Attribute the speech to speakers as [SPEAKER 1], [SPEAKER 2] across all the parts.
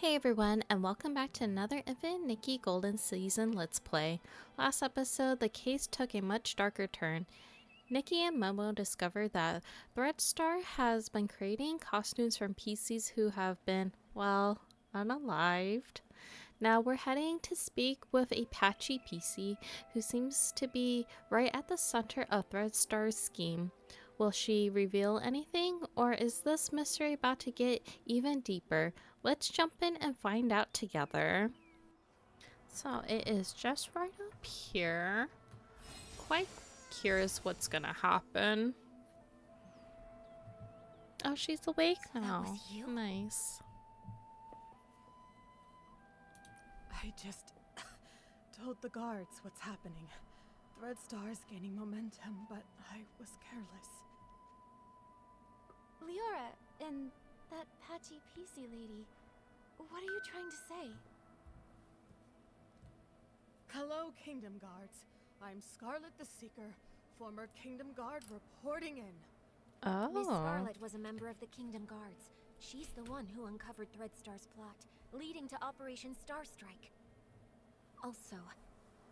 [SPEAKER 1] Hey everyone, and welcome back to another Infinite Nikki Golden Season Let's Play. Last episode, the case took a much darker turn. Nikki and Momo discovered that Threadstar has been creating costumes from Pieceys who have been, well, unalived. Now we're heading to speak with a patchy Piecey who seems to be right at the center of Threadstar's scheme. Will she reveal anything, or is this mystery about to get even deeper? Let's jump in and find out together. So it is just right up here. Quite curious what's gonna happen. Oh, she's awake
[SPEAKER 2] So that was
[SPEAKER 1] now.
[SPEAKER 2] you?
[SPEAKER 1] Nice.
[SPEAKER 3] I just told the guards what's happening. Threadstar's gaining momentum, but I was careless.
[SPEAKER 2] Leora and that patchy Piecey lady. What are you trying to say?
[SPEAKER 3] Hello, Kingdom Guards. I'm Scarlet the Seeker, former Kingdom Guard reporting in.
[SPEAKER 2] Miss
[SPEAKER 1] Oh.
[SPEAKER 2] Scarlet was a member of the Kingdom Guards. She's the one who uncovered Threadstar's plot, leading to Operation Starstrike. Also,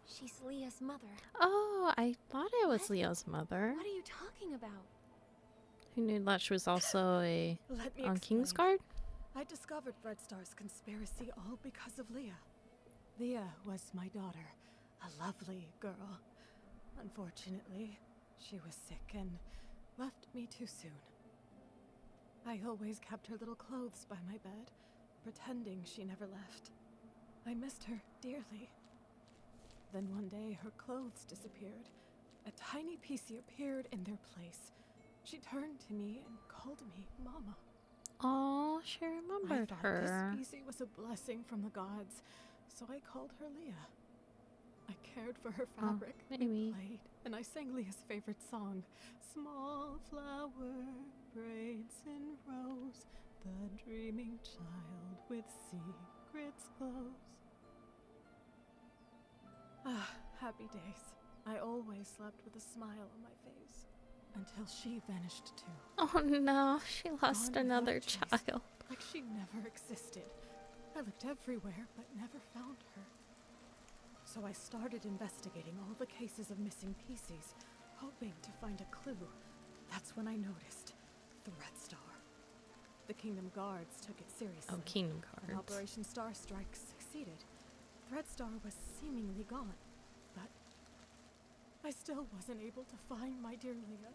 [SPEAKER 2] she's Leah's mother.
[SPEAKER 1] Oh, I thought it was
[SPEAKER 2] What?
[SPEAKER 1] Leo's mother.
[SPEAKER 2] What are you talking about?
[SPEAKER 1] Who knew that she was also a
[SPEAKER 3] Let me
[SPEAKER 1] on
[SPEAKER 3] explain.
[SPEAKER 1] Kingsguard?
[SPEAKER 3] I discovered Threadstar's conspiracy all because of Leah. Leah was my daughter, a lovely girl. Unfortunately, she was sick and left me too soon. I always kept her little clothes by my bed, pretending she never left. I missed her dearly. Then one day, her clothes disappeared. A tiny Piecey appeared in their place. She turned to me and called me Mama.
[SPEAKER 1] Oh, she
[SPEAKER 3] I
[SPEAKER 1] remembered
[SPEAKER 3] thought
[SPEAKER 1] her.
[SPEAKER 3] this Piecey was a blessing from the gods, so I called her Leah. I cared for her fabric,
[SPEAKER 1] maybe.
[SPEAKER 3] we played, and I sang Leah's favorite song. Small flower braids in rows, the dreaming child with secrets close. Ah, happy days. I always slept with a smile on my face. Until she vanished too.
[SPEAKER 1] Oh no, she lost
[SPEAKER 3] Gone
[SPEAKER 1] another
[SPEAKER 3] without trace.
[SPEAKER 1] child.
[SPEAKER 3] Like she never existed. I looked everywhere, but never found her. So I started investigating all the cases of missing Pieceys, hoping to find a clue. That's when I noticed Threadstar. The Kingdom Guards took it seriously.
[SPEAKER 1] Oh, Kingdom
[SPEAKER 3] And
[SPEAKER 1] Cards.
[SPEAKER 3] Operation Starstrike succeeded. Threadstar was seemingly gone, but I still wasn't able to find my dear Leah.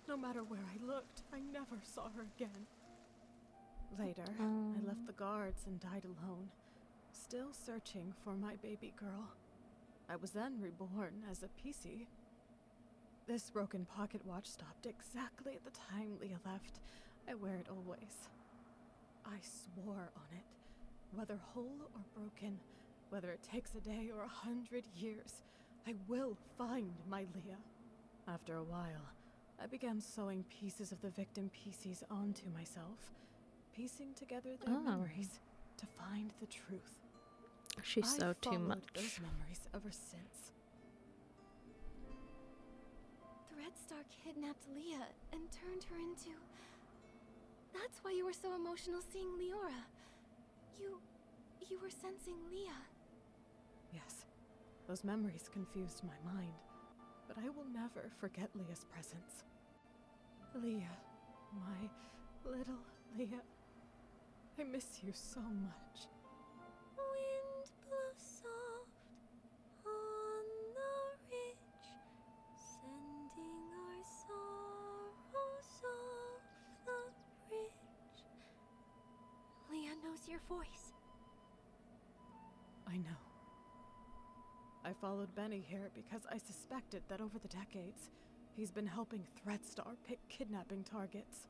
[SPEAKER 3] No matter where I looked, I never saw her again. Later, I left the guards and died alone, still searching for my baby girl. I was then reborn as a Piecey. This broken pocket watch stopped exactly at the time Leah left. I wear it always. I swore on it. Whether whole or broken, whether it takes a day or 100 years, I will find my Leah. After a while, I began sewing pieces of the victim Pieceys onto myself, piecing together their memories to find the truth.
[SPEAKER 1] She's so
[SPEAKER 3] I've
[SPEAKER 1] too
[SPEAKER 3] followed
[SPEAKER 1] much.
[SPEAKER 3] those memories ever since.
[SPEAKER 2] Threadstar kidnapped Leah and turned her into... That's why you were so emotional seeing Leora. You were sensing Leah.
[SPEAKER 3] Yes, those memories confused my mind, but I will never forget Leah's presence. Leah, my little Leah, I miss you so much.
[SPEAKER 2] Wind blows soft on the ridge, sending our sorrows off the bridge. Leah knows your voice.
[SPEAKER 3] I know. I followed Benny here because I suspected that over the decades, he's been helping Threadstar pick kidnapping targets.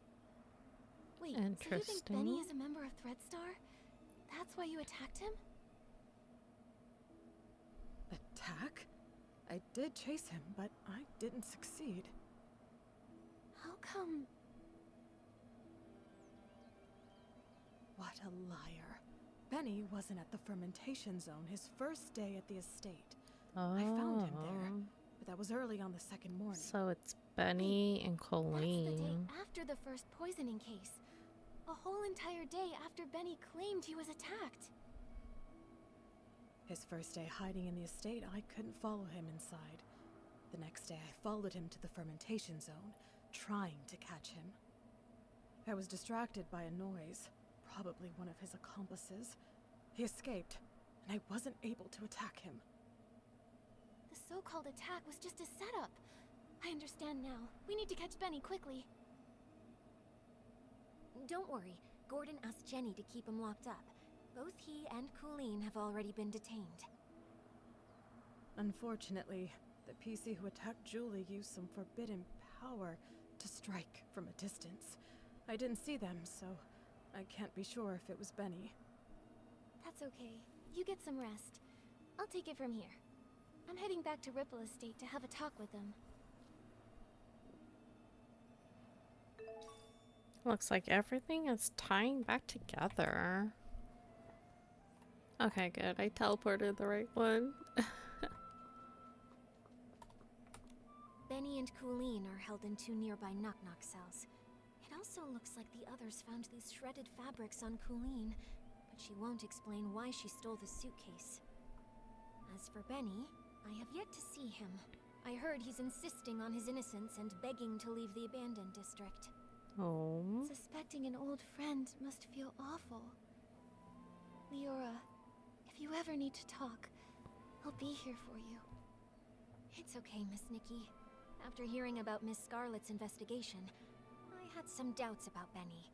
[SPEAKER 2] Wait, so you think
[SPEAKER 1] Interesting.
[SPEAKER 2] Benny is a member of Threadstar? That's why you attacked him?
[SPEAKER 3] Attack? I did chase him, but I didn't succeed.
[SPEAKER 2] How come?
[SPEAKER 3] What a liar. Benny wasn't at the fermentation zone his first day at the estate. I found him there, but that was early on the second morning.
[SPEAKER 1] So it's Benny and
[SPEAKER 2] That's the day
[SPEAKER 1] Colleen.
[SPEAKER 2] after the first poisoning case. A whole entire day after Benny claimed he was attacked.
[SPEAKER 3] His first day hiding in the estate, I couldn't follow him inside. The next day, I followed him to the fermentation zone, trying to catch him. I was distracted by a noise, probably one of his accomplices. He escaped, and I wasn't able to attack him.
[SPEAKER 2] The so-called attack was just a setup. I understand now. We need to catch Benny quickly. Don't worry. Gordon asked Jenny to keep him locked up. Both he and Colleen have already been detained.
[SPEAKER 3] Unfortunately, the PC who attacked Julie used some forbidden power to strike from a distance. I didn't see them, so I can't be sure if it was Benny.
[SPEAKER 2] That's okay. You get some rest. I'll take it from here. I'm heading back to Ripple Estate to have a talk with them.
[SPEAKER 1] Looks like everything is tying back together. Okay, good. I teleported the right one.
[SPEAKER 2] Benny and Colleen are held in 2 nearby knock-knock cells. It also looks like the others found these shredded fabrics on Colleen, but she won't explain why she stole the suitcase. As for Benny, I have yet to see him. I heard he's insisting on his innocence and begging to leave the abandoned district.
[SPEAKER 1] Oh.
[SPEAKER 2] Suspecting an old friend must feel awful. Leora, if you ever need to talk, I'll be here for you. It's okay, Miss Nikki. After hearing about Miss Scarlet's investigation, I had some doubts about Benny.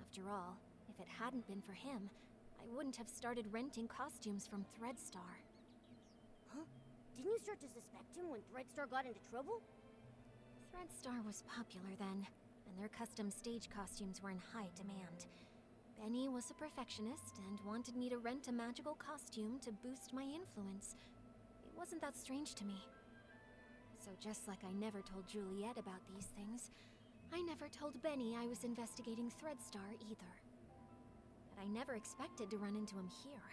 [SPEAKER 2] After all, if it hadn't been for him, I wouldn't have started renting costumes from Threadstar.
[SPEAKER 4] Huh? Didn't you start to suspect him when Threadstar got into trouble?
[SPEAKER 2] Threadstar was popular then, and their custom stage costumes were in high demand. Benny was a perfectionist and wanted me to rent a magical costume to boost my influence. It wasn't that strange to me. So just like I never told Juliet about these things, I never told Benny I was investigating Threadstar either. But I never expected to run into him here,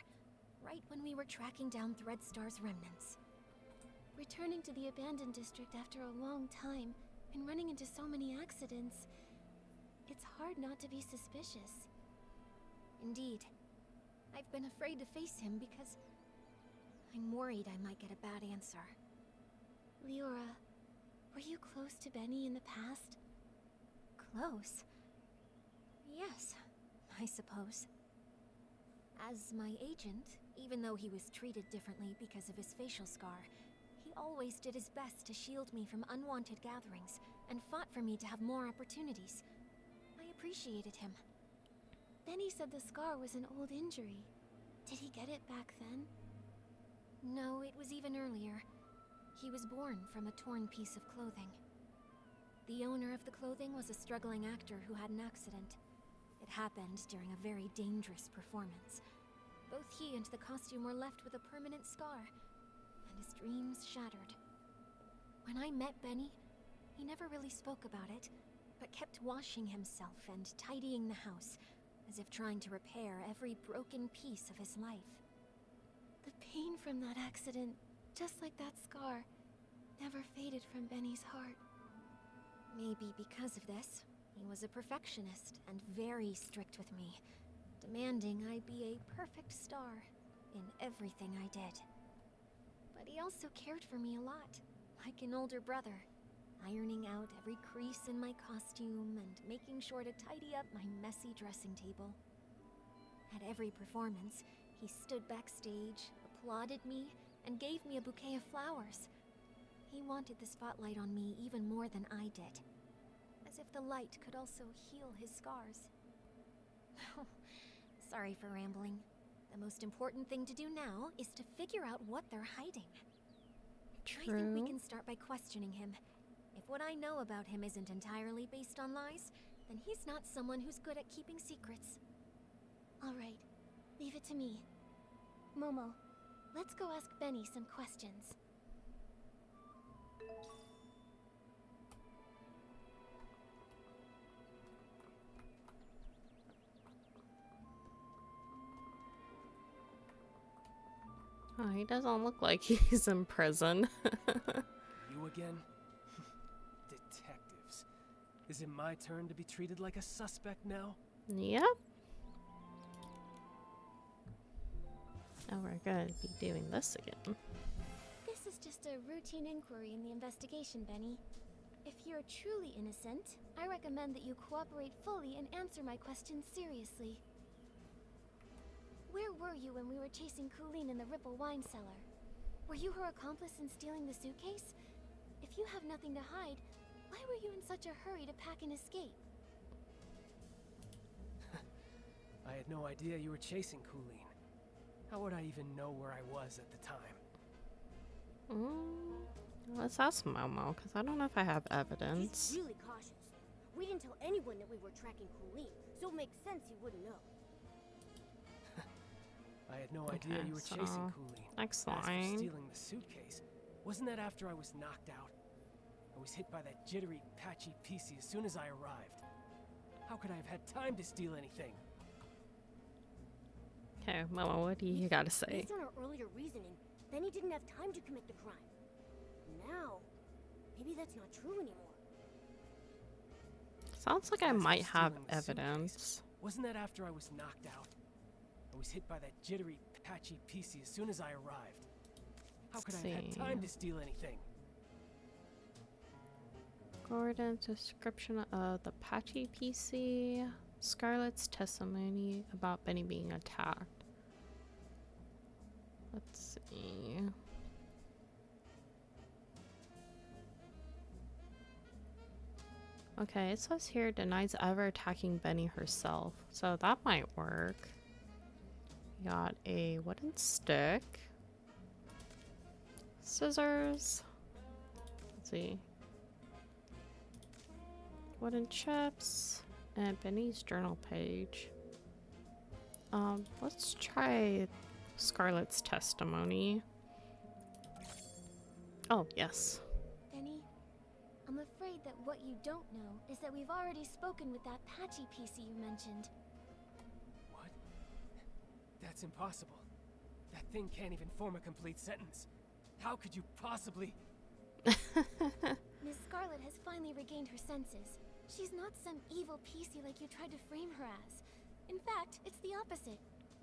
[SPEAKER 2] right when we were tracking down Threadstar's remnants. Returning to the abandoned district after a long time, and running into so many accidents, it's hard not to be suspicious. Indeed, I've been afraid to face him because I'm worried I might get a bad answer. Leora, were you close to Benny in the past? Close? Yes, I suppose. As my agent, even though he was treated differently because of his facial scar, he always did his best to shield me from unwanted gatherings and fought for me to have more opportunities. I appreciated him. Benny said the scar was an old injury. Did he get it back then? No, it was even earlier. He was born from a torn piece of clothing. The owner of the clothing was a struggling actor who had an accident. It happened during a very dangerous performance. Both he and the costume were left with a permanent scar, and his dreams shattered. When I met Benny, he never really spoke about it, but kept washing himself and tidying the house, as if trying to repair every broken piece of his life. The pain from that accident, just like that scar, never faded from Benny's heart. Maybe because of this, he was a perfectionist and very strict with me, demanding I be a perfect star in everything I did. But he also cared for me a lot, like an older brother, ironing out every crease in my costume and making sure to tidy up my messy dressing table. At every performance, he stood backstage, applauded me, and gave me a bouquet of flowers. He wanted the spotlight on me even more than I did, as if the light could also heal his scars. Sorry for rambling. The most important thing to do now is to figure out what they're hiding.
[SPEAKER 1] True.
[SPEAKER 2] I think we can start by questioning him. If what I know about him isn't entirely based on lies, then he's not someone who's good at keeping secrets. All right, leave it to me. Momo, let's go ask Benny some questions.
[SPEAKER 1] Oh, he doesn't look like he's in prison.
[SPEAKER 5] You again? Detectives. Is it my turn to be treated like a suspect now?
[SPEAKER 1] Yep. Oh, we're gonna be doing this again.
[SPEAKER 2] This is just a routine inquiry in the investigation, Benny. If you're truly innocent, I recommend that you cooperate fully and answer my questions seriously. Where were you when we were chasing Colleen in the Ripple wine cellar? Were you her accomplice in stealing the suitcase? If you have nothing to hide, why were you in such a hurry to pack and escape?
[SPEAKER 5] I had no idea you were chasing Colleen. How would I even know where I was at the time?
[SPEAKER 1] Let's ask Momo, because I don't know if I have evidence.
[SPEAKER 4] He's really cautious. We didn't tell anyone that we were tracking Colleen, so it makes sense he wouldn't know.
[SPEAKER 5] I had no idea you were chasing Colleen.
[SPEAKER 1] Next
[SPEAKER 5] As for
[SPEAKER 1] line.
[SPEAKER 5] stealing the suitcase, wasn't that after I was knocked out? I was hit by that jittery, patchy Piecey as soon as I arrived. How could I have had time to steal anything?
[SPEAKER 1] Okay, Momo, what do you gotta say?
[SPEAKER 4] Based on our earlier reasoning, Benny didn't have time to commit the crime. Now, maybe that's not true anymore.
[SPEAKER 1] Sounds like I
[SPEAKER 5] As for
[SPEAKER 1] might have
[SPEAKER 5] stealing the
[SPEAKER 1] evidence.
[SPEAKER 5] suitcase, wasn't that after I was knocked out? I was hit by that jittery, patchy Piecey as soon as I arrived. How could I have had time to steal anything?
[SPEAKER 1] Gordon's description of the patchy PC. Scarlett's testimony about Benny being attacked. Let's see. Okay, it says here denies ever attacking Benny herself, so that might work. Got a wooden stick, scissors, let's see, wooden chips, and Benny's journal page. Let's try Scarlett's testimony. Oh, yes.
[SPEAKER 2] Benny, I'm afraid that what you don't know is that we've already spoken with that patchy PC you mentioned.
[SPEAKER 5] What? That's impossible. That thing can't even form a complete sentence. How could you possibly...
[SPEAKER 2] Miss Scarlet has finally regained her senses. She's not some evil PC like you tried to frame her as. In fact, it's the opposite.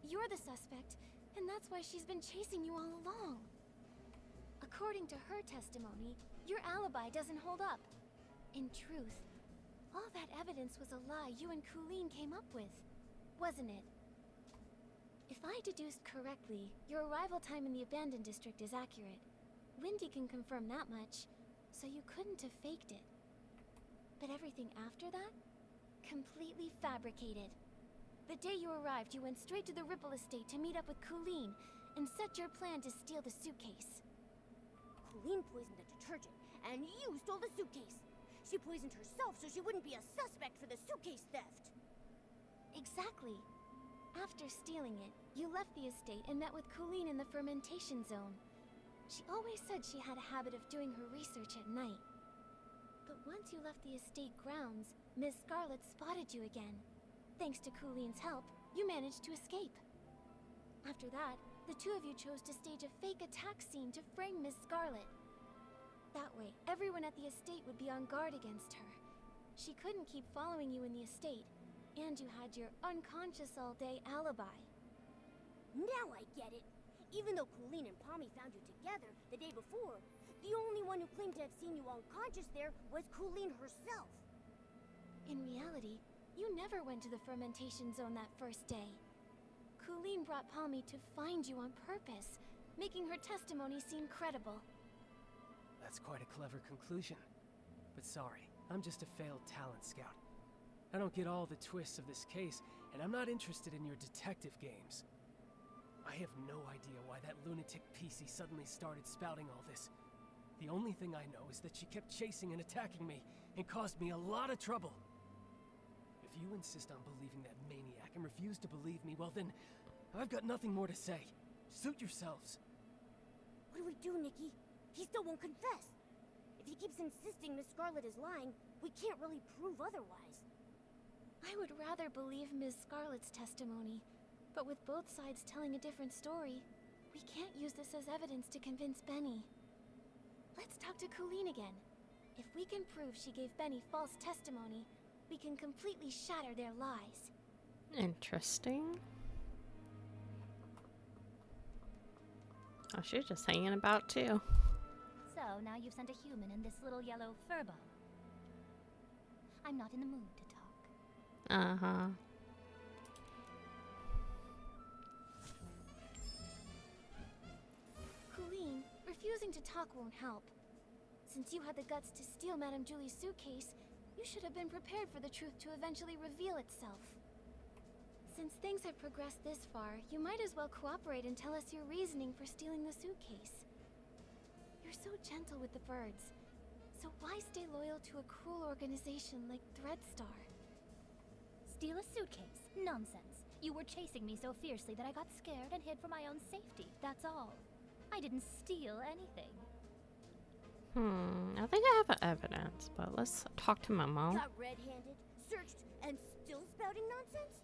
[SPEAKER 2] You're the suspect, and that's why she's been chasing you all along. According to her testimony, your alibi doesn't hold up. In truth, all that evidence was a lie you and Colleen came up with, wasn't it? If I deduced correctly, your arrival time in the abandoned district is accurate. Wendy can confirm that much, so you couldn't have faked it. But everything after that? Completely fabricated. The day you arrived, you went straight to the Ripple estate to meet up with Colleen and set your plan to steal the suitcase.
[SPEAKER 4] Colleen poisoned the detergent, and you stole the suitcase. She poisoned herself so she wouldn't be a suspect for the suitcase theft.
[SPEAKER 2] Exactly. After stealing it, you left the estate and met with Colleen in the fermentation zone. She always said she had a habit of doing her research at night. But once you left the estate grounds, Miss Scarlet spotted you again. Thanks to Colleen's help, you managed to escape. After that, the two of you chose to stage a fake attack scene to frame Miss Scarlet. That way, everyone at the estate would be on guard against her. She couldn't keep following you in the estate, and you had your unconscious-all-day alibi.
[SPEAKER 4] Now I get it. Even though Colleen and Pommy found you together the day before, the only one who claimed to have seen you unconscious there was Colleen herself.
[SPEAKER 2] In reality, you never went to the fermentation zone that first day. Colleen brought Pommy to find you on purpose, making her testimony seem credible.
[SPEAKER 5] That's quite a clever conclusion. But sorry, I'm just a failed talent scout. I don't get all the twists of this case, and I'm not interested in your detective games. I have no idea why that lunatic PC suddenly started spouting all this. The only thing I know is that she kept chasing and attacking me, and caused me a lot of trouble. If you insist on believing that maniac and refuse to believe me, well then, I've got nothing more to say. Suit yourselves.
[SPEAKER 4] What do we do, Nikki? He still won't confess. If he keeps insisting Miss Scarlet is lying, we can't really prove otherwise.
[SPEAKER 2] I would rather believe Ms. Scarlet's testimony, but with both sides telling a different story, we can't use this as evidence to convince Benny. Let's talk to Colleen again. If we can prove she gave Benny false testimony, we can completely shatter their lies.
[SPEAKER 1] Interesting. Oh, she's just hanging about too.
[SPEAKER 6] So, now you've sent a human and this little yellow furball. I'm not in the mood to talk.
[SPEAKER 1] Uh-huh.
[SPEAKER 2] Colleen, refusing to talk won't help. Since you had the guts to steal Madame Julie's suitcase, you should have been prepared for the truth to eventually reveal itself. Since things have progressed this far, you might as well cooperate and tell us your reasoning for stealing the suitcase. You're so gentle with the birds, so why stay loyal to a cruel organization like Threadstar?
[SPEAKER 6] Steal a suitcase? Nonsense. You were chasing me so fiercely that I got scared and hid for my own safety, that's all. I didn't steal anything.
[SPEAKER 1] I think I have evidence, but let's talk to Momo.
[SPEAKER 4] Got red-handed, searched, and still spouting nonsense?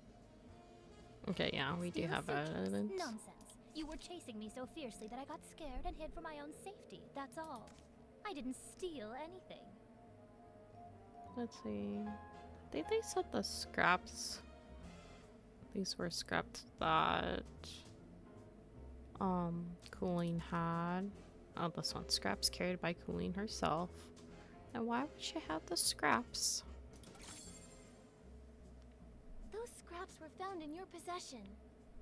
[SPEAKER 1] Okay, yeah, we do
[SPEAKER 6] Steal a
[SPEAKER 1] have
[SPEAKER 6] suitcase?
[SPEAKER 1] evidence.
[SPEAKER 6] Nonsense. You were chasing me so fiercely that I got scared and hid for my own safety, that's all. I didn't steal anything.
[SPEAKER 1] Let's see. I think they said the scraps. These were scraps that Colleen had. Oh, this one's scraps carried by Colleen herself. And why would she have the scraps?
[SPEAKER 2] Those scraps were found in your possession.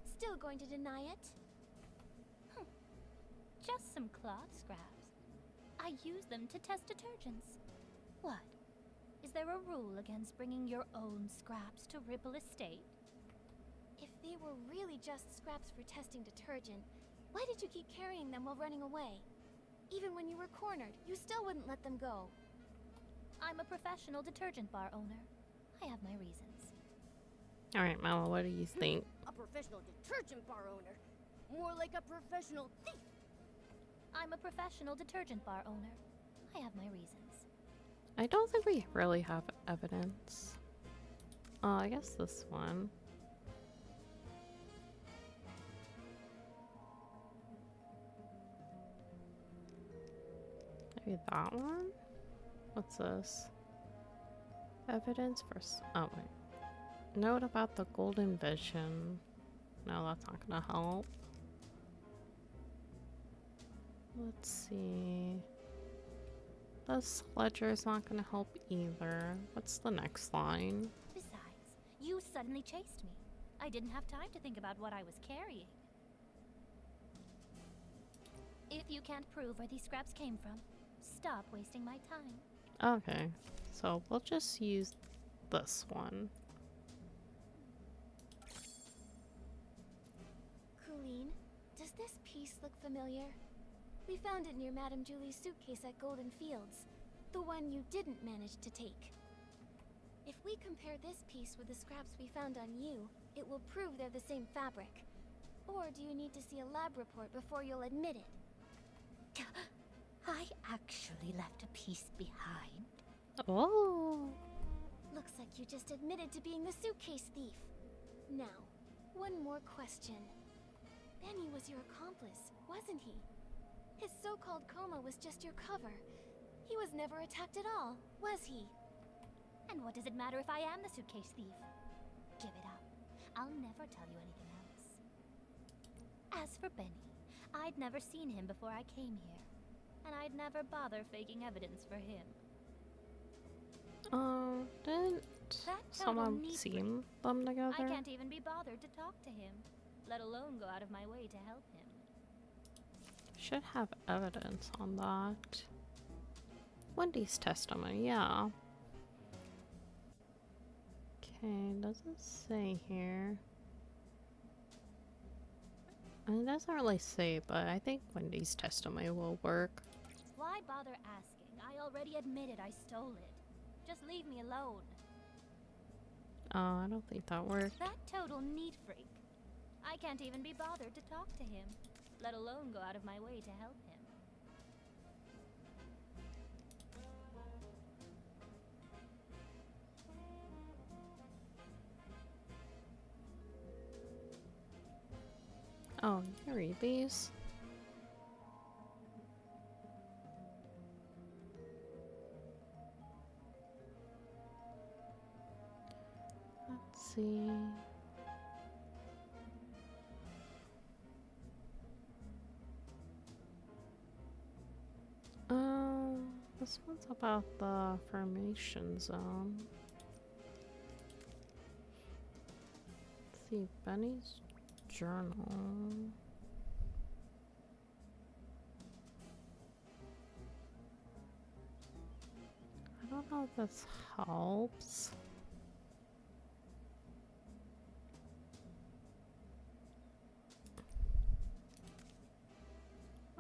[SPEAKER 2] Still going to deny it?
[SPEAKER 6] Just some cloth scraps. I use them to test detergents. What? Is there a rule against bringing your own scraps to Ripple Estate?
[SPEAKER 2] If they were really just scraps for testing detergent, why did you keep carrying them while running away? Even when you were cornered, you still wouldn't let them go.
[SPEAKER 6] I'm a professional detergent bar owner. I have my reasons.
[SPEAKER 1] Alright, Mama, what do you think?
[SPEAKER 4] A professional detergent bar owner. More like a professional thief.
[SPEAKER 6] I'm a professional detergent bar owner. I have my reasons.
[SPEAKER 1] I don't think we really have evidence. I guess this one. Maybe that one? What's this? Evidence for oh wait. Note about the golden vision. No, that's not gonna help. Let's see. This ledger is not gonna help either. What's the next line?
[SPEAKER 6] Besides, you suddenly chased me. I didn't have time to think about what I was carrying. If you can't prove where these scraps came from, stop wasting my time.
[SPEAKER 1] Okay, so we'll just use this one.
[SPEAKER 2] Colleen, does this piece look familiar? We found it near Madame Julie's suitcase at Golden Fields. The one you didn't manage to take. If we compare this piece with the scraps we found on you, it will prove they're the same fabric. Or do you need to see a lab report before you'll admit it?
[SPEAKER 6] I actually left a piece behind.
[SPEAKER 1] Oh!
[SPEAKER 2] Looks like you just admitted to being the suitcase thief. Now, one more question. Benny was your accomplice, wasn't he? His so-called coma was just your cover. He was never attacked at all, was he?
[SPEAKER 6] And what does it matter if I am the suitcase thief? Give it up. I'll never tell you anything else. As for Benny, I'd never seen him before I came here. And I'd never bother faking evidence for him.
[SPEAKER 1] Didn't
[SPEAKER 6] That
[SPEAKER 1] someone
[SPEAKER 6] total
[SPEAKER 1] see
[SPEAKER 6] neat
[SPEAKER 1] them together?
[SPEAKER 6] I can't even be bothered to talk to him, let alone go out of my way to help him.
[SPEAKER 1] Should have evidence on that. Wendy's testimony, yeah. Okay, doesn't say here. It doesn't really say, but I think Wendy's testimony will work.
[SPEAKER 6] Why bother asking? I already admitted I stole it. Just leave me alone.
[SPEAKER 1] I don't think that worked.
[SPEAKER 6] That total neat freak. I can't even be bothered to talk to him, let alone go out of my way to help him.
[SPEAKER 1] Oh, you can read these. Let's see. This one's about the formation zone. Let's see, Benny's journal. I don't know if this helps.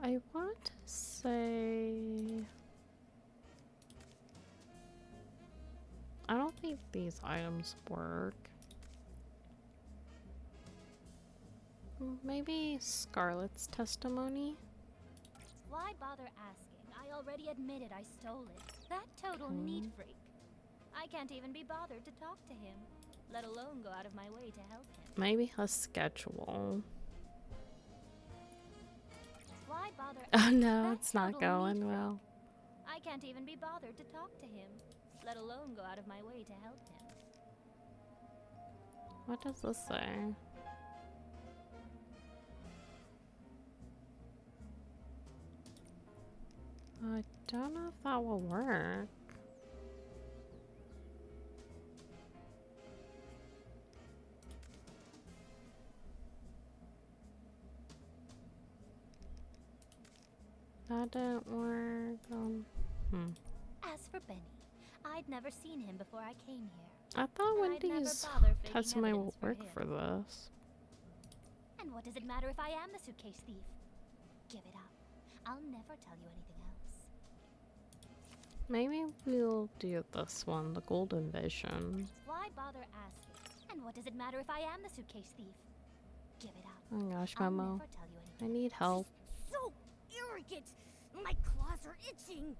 [SPEAKER 1] I want to say... I don't think these items work. Maybe Scarlett's testimony?
[SPEAKER 6] Why bother asking? I already admitted I stole it. That total neat freak. I can't even be bothered to talk to him, let alone go out of my way to help him.
[SPEAKER 1] Maybe her schedule.
[SPEAKER 6] Why bother
[SPEAKER 1] Oh
[SPEAKER 6] asking?
[SPEAKER 1] no,
[SPEAKER 6] That
[SPEAKER 1] it's not
[SPEAKER 6] total
[SPEAKER 1] going
[SPEAKER 6] neat freak.
[SPEAKER 1] well.
[SPEAKER 6] I can't even be bothered to talk to him, let alone go out of my way to help him.
[SPEAKER 1] What does this say? I don't know if that will work. That didn't work.
[SPEAKER 6] As for Benny, I'd never seen him before I came here.
[SPEAKER 1] I thought
[SPEAKER 6] I'd never
[SPEAKER 1] Wendy's
[SPEAKER 6] bother faking
[SPEAKER 1] testimony will
[SPEAKER 6] evidence for
[SPEAKER 1] work
[SPEAKER 6] him.
[SPEAKER 1] for this.
[SPEAKER 6] And what does it matter if I am the suitcase thief? Give it up. I'll never tell you anything else.
[SPEAKER 1] Maybe we'll do this one, the Golden Vision.
[SPEAKER 6] Why bother asking? And what does it matter if I am the suitcase thief? Give it up.
[SPEAKER 1] Oh my gosh,
[SPEAKER 6] I'll
[SPEAKER 1] Momo.
[SPEAKER 6] never tell you
[SPEAKER 1] I
[SPEAKER 6] anything.
[SPEAKER 1] need help.
[SPEAKER 4] So arrogant! My claws are itching!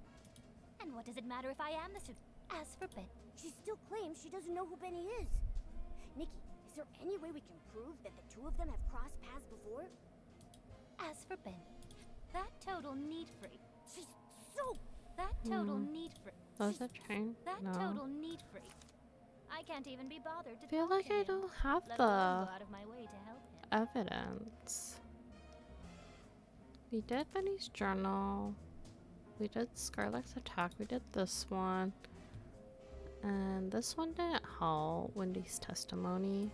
[SPEAKER 6] And what does it matter if I am the suit? As for Ben,
[SPEAKER 4] She still claims she doesn't know who Benny is. Nikki, is there any way we can prove that the two of them have crossed paths before?
[SPEAKER 6] as for Benny, that total neat freak.
[SPEAKER 4] She's so...
[SPEAKER 6] That total neat freak.
[SPEAKER 1] Was it train?
[SPEAKER 6] That
[SPEAKER 1] No.
[SPEAKER 6] total neat freak. I can't even be bothered to
[SPEAKER 1] I feel
[SPEAKER 6] talk
[SPEAKER 1] like
[SPEAKER 6] to
[SPEAKER 1] I
[SPEAKER 6] him,
[SPEAKER 1] don't have
[SPEAKER 6] let
[SPEAKER 1] the
[SPEAKER 6] alone go out of my way to help him.
[SPEAKER 1] evidence. We did Benny's journal. We did Scarlett's attack. We did this one. And this one didn't help. Wendy's testimony.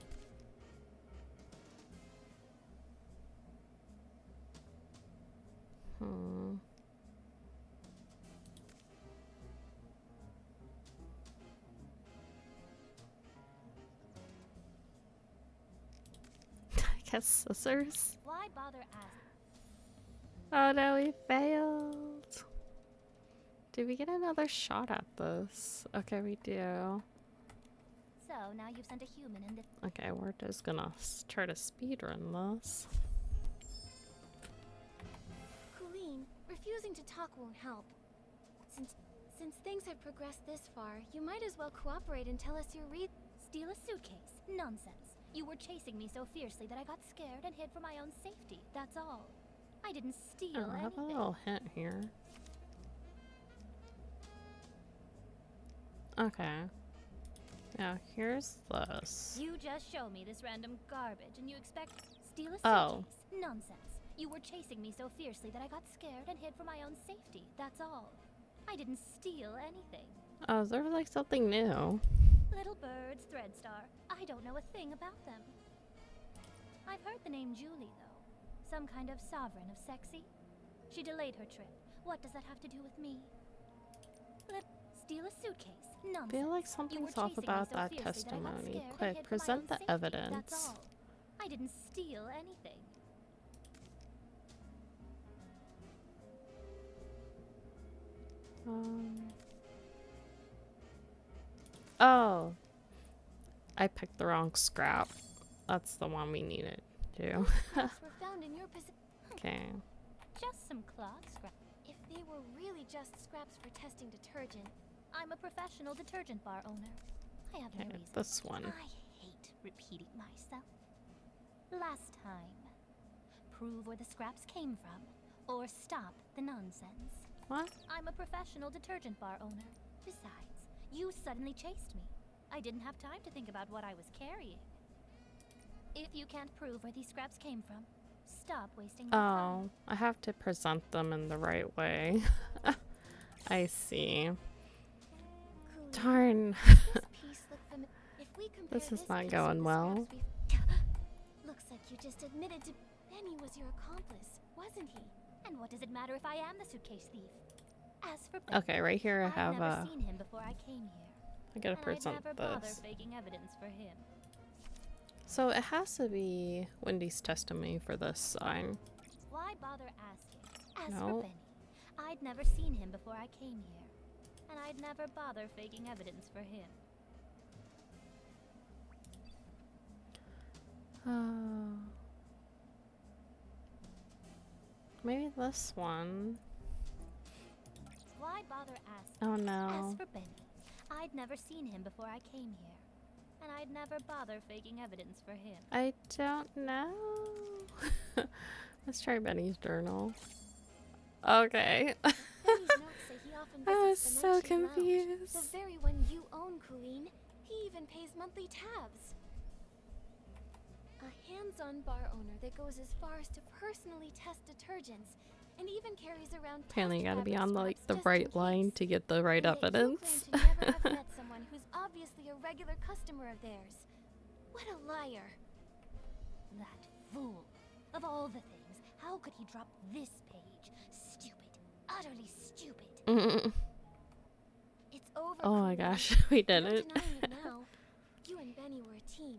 [SPEAKER 1] I guess scissors.
[SPEAKER 6] Why bother asking?
[SPEAKER 1] Oh no, we failed. Did we get another shot at this? Okay, we do.
[SPEAKER 6] So now you've sent a human in the
[SPEAKER 1] Okay, we're just gonna try to speedrun this.
[SPEAKER 2] Colleen, refusing to talk won't help. Since things have progressed this far, you might as well cooperate and tell us your
[SPEAKER 6] Steal a suitcase? Nonsense. You were chasing me so fiercely that I got scared and hid for my own safety. That's all. I didn't steal
[SPEAKER 1] Oh, I have a
[SPEAKER 6] anything.
[SPEAKER 1] little hint here. Okay. Yeah, here's this.
[SPEAKER 6] You just show me this random garbage and you expect steal a suitcase?
[SPEAKER 1] Oh.
[SPEAKER 6] Nonsense. You were chasing me so fiercely that I got scared and hid for my own safety. That's all. I didn't steal anything.
[SPEAKER 1] Oh, is there like something new?
[SPEAKER 6] Little birds, Threadstar. I don't know a thing about them. I've heard the name Julie, though. Some kind of sovereign of sexy. She delayed her trip. What does that have to do with me? Steal a suitcase? Nonsense.
[SPEAKER 1] I feel like
[SPEAKER 6] You were
[SPEAKER 1] something's off
[SPEAKER 6] chasing me
[SPEAKER 1] about
[SPEAKER 6] so
[SPEAKER 1] that
[SPEAKER 6] fiercely that I got
[SPEAKER 1] testimony.
[SPEAKER 6] scared and
[SPEAKER 1] Quick,
[SPEAKER 6] hid for my
[SPEAKER 1] present
[SPEAKER 6] own
[SPEAKER 1] the
[SPEAKER 6] safety.
[SPEAKER 1] evidence.
[SPEAKER 6] That's all. I didn't steal anything.
[SPEAKER 1] Oh. I picked the wrong scrap. That's the one we needed to.
[SPEAKER 2] scraps were found in your possession.
[SPEAKER 1] Okay.
[SPEAKER 6] Just some cloth scrap.
[SPEAKER 2] If they were really just scraps for testing detergent,
[SPEAKER 6] I'm a professional detergent bar owner. I have no
[SPEAKER 1] Okay,
[SPEAKER 6] reason.
[SPEAKER 1] this one.
[SPEAKER 6] I hate repeating myself. Last time. Prove where the scraps came from, or stop the nonsense.
[SPEAKER 1] What?
[SPEAKER 6] I'm a professional detergent bar owner. Besides, you suddenly chased me. I didn't have time to think about what I was carrying. If you can't prove where these scraps came from, stop wasting my time.
[SPEAKER 1] Oh, I have to present them in the right way. I see.
[SPEAKER 2] Cooley,
[SPEAKER 1] Darn.
[SPEAKER 2] this piece look if we compare
[SPEAKER 1] This is
[SPEAKER 2] piece
[SPEAKER 1] not
[SPEAKER 2] with
[SPEAKER 1] going
[SPEAKER 2] the
[SPEAKER 1] well.
[SPEAKER 2] scraps looks like you just admitted to Benny was your accomplice, wasn't he?
[SPEAKER 6] And what does it matter if I am the suitcase thief? As for Benny,
[SPEAKER 1] Okay, right here I
[SPEAKER 6] I'd
[SPEAKER 1] have
[SPEAKER 6] never seen him before I came here.
[SPEAKER 1] I gotta
[SPEAKER 6] And I'd
[SPEAKER 1] present
[SPEAKER 6] never bother
[SPEAKER 1] this.
[SPEAKER 6] faking evidence for him.
[SPEAKER 1] So it has to be Wendy's testimony for this sign.
[SPEAKER 6] Why bother asking? As
[SPEAKER 1] No.
[SPEAKER 6] for Benny, I'd never seen him before I came here. And I'd never bother faking evidence for him.
[SPEAKER 1] Maybe this one.
[SPEAKER 6] Why bother asking?
[SPEAKER 1] Oh
[SPEAKER 6] As
[SPEAKER 1] no.
[SPEAKER 6] for Benny, I'd never seen him before I came here. And I'd never bother faking evidence for him.
[SPEAKER 1] I don't know. Let's try Benny's journal. Okay.
[SPEAKER 2] Benny's notes say he often
[SPEAKER 1] I was
[SPEAKER 2] visits the
[SPEAKER 1] so
[SPEAKER 2] Nightshade Lounge,
[SPEAKER 1] confused.
[SPEAKER 2] the very one you own, Colleen. He even pays monthly tabs. A hands-on bar owner that goes as far as to personally test detergents and even carries around
[SPEAKER 1] Apparently you
[SPEAKER 2] test
[SPEAKER 1] gotta be
[SPEAKER 2] fabric
[SPEAKER 1] on like
[SPEAKER 2] scraps
[SPEAKER 1] the
[SPEAKER 2] just in
[SPEAKER 1] right line
[SPEAKER 2] case.
[SPEAKER 1] to get the right
[SPEAKER 2] And yet
[SPEAKER 1] evidence.
[SPEAKER 2] You claim to never have met someone who's obviously a regular customer of theirs. What a liar.
[SPEAKER 6] That fool. Of all the things, how could he drop this page? Stupid. Utterly stupid.
[SPEAKER 2] It's over.
[SPEAKER 1] Oh my
[SPEAKER 2] Colleen.
[SPEAKER 1] gosh, we did
[SPEAKER 2] No
[SPEAKER 1] it.
[SPEAKER 2] denying it now. You and Benny were a team,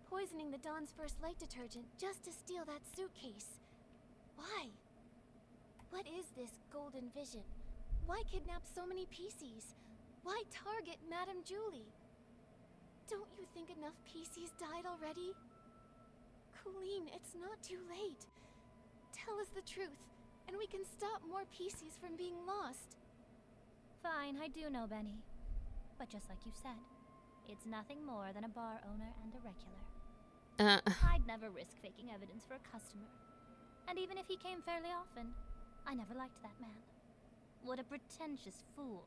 [SPEAKER 2] poisoning the Dawn's first light detergent just to steal that suitcase. Why? What is this golden vision? Why kidnap so many Pieceys? Why target Madame Julie? Don't you think enough Pieceys died already? Colleen, it's not too late. Tell us the truth, and we can stop more Pieceys from being lost.
[SPEAKER 6] Fine, I do know Benny. But just like you said, it's nothing more than a bar owner and a regular. I'd never risk faking evidence for a customer. And even if he came fairly often, I never liked that man. What a pretentious fool.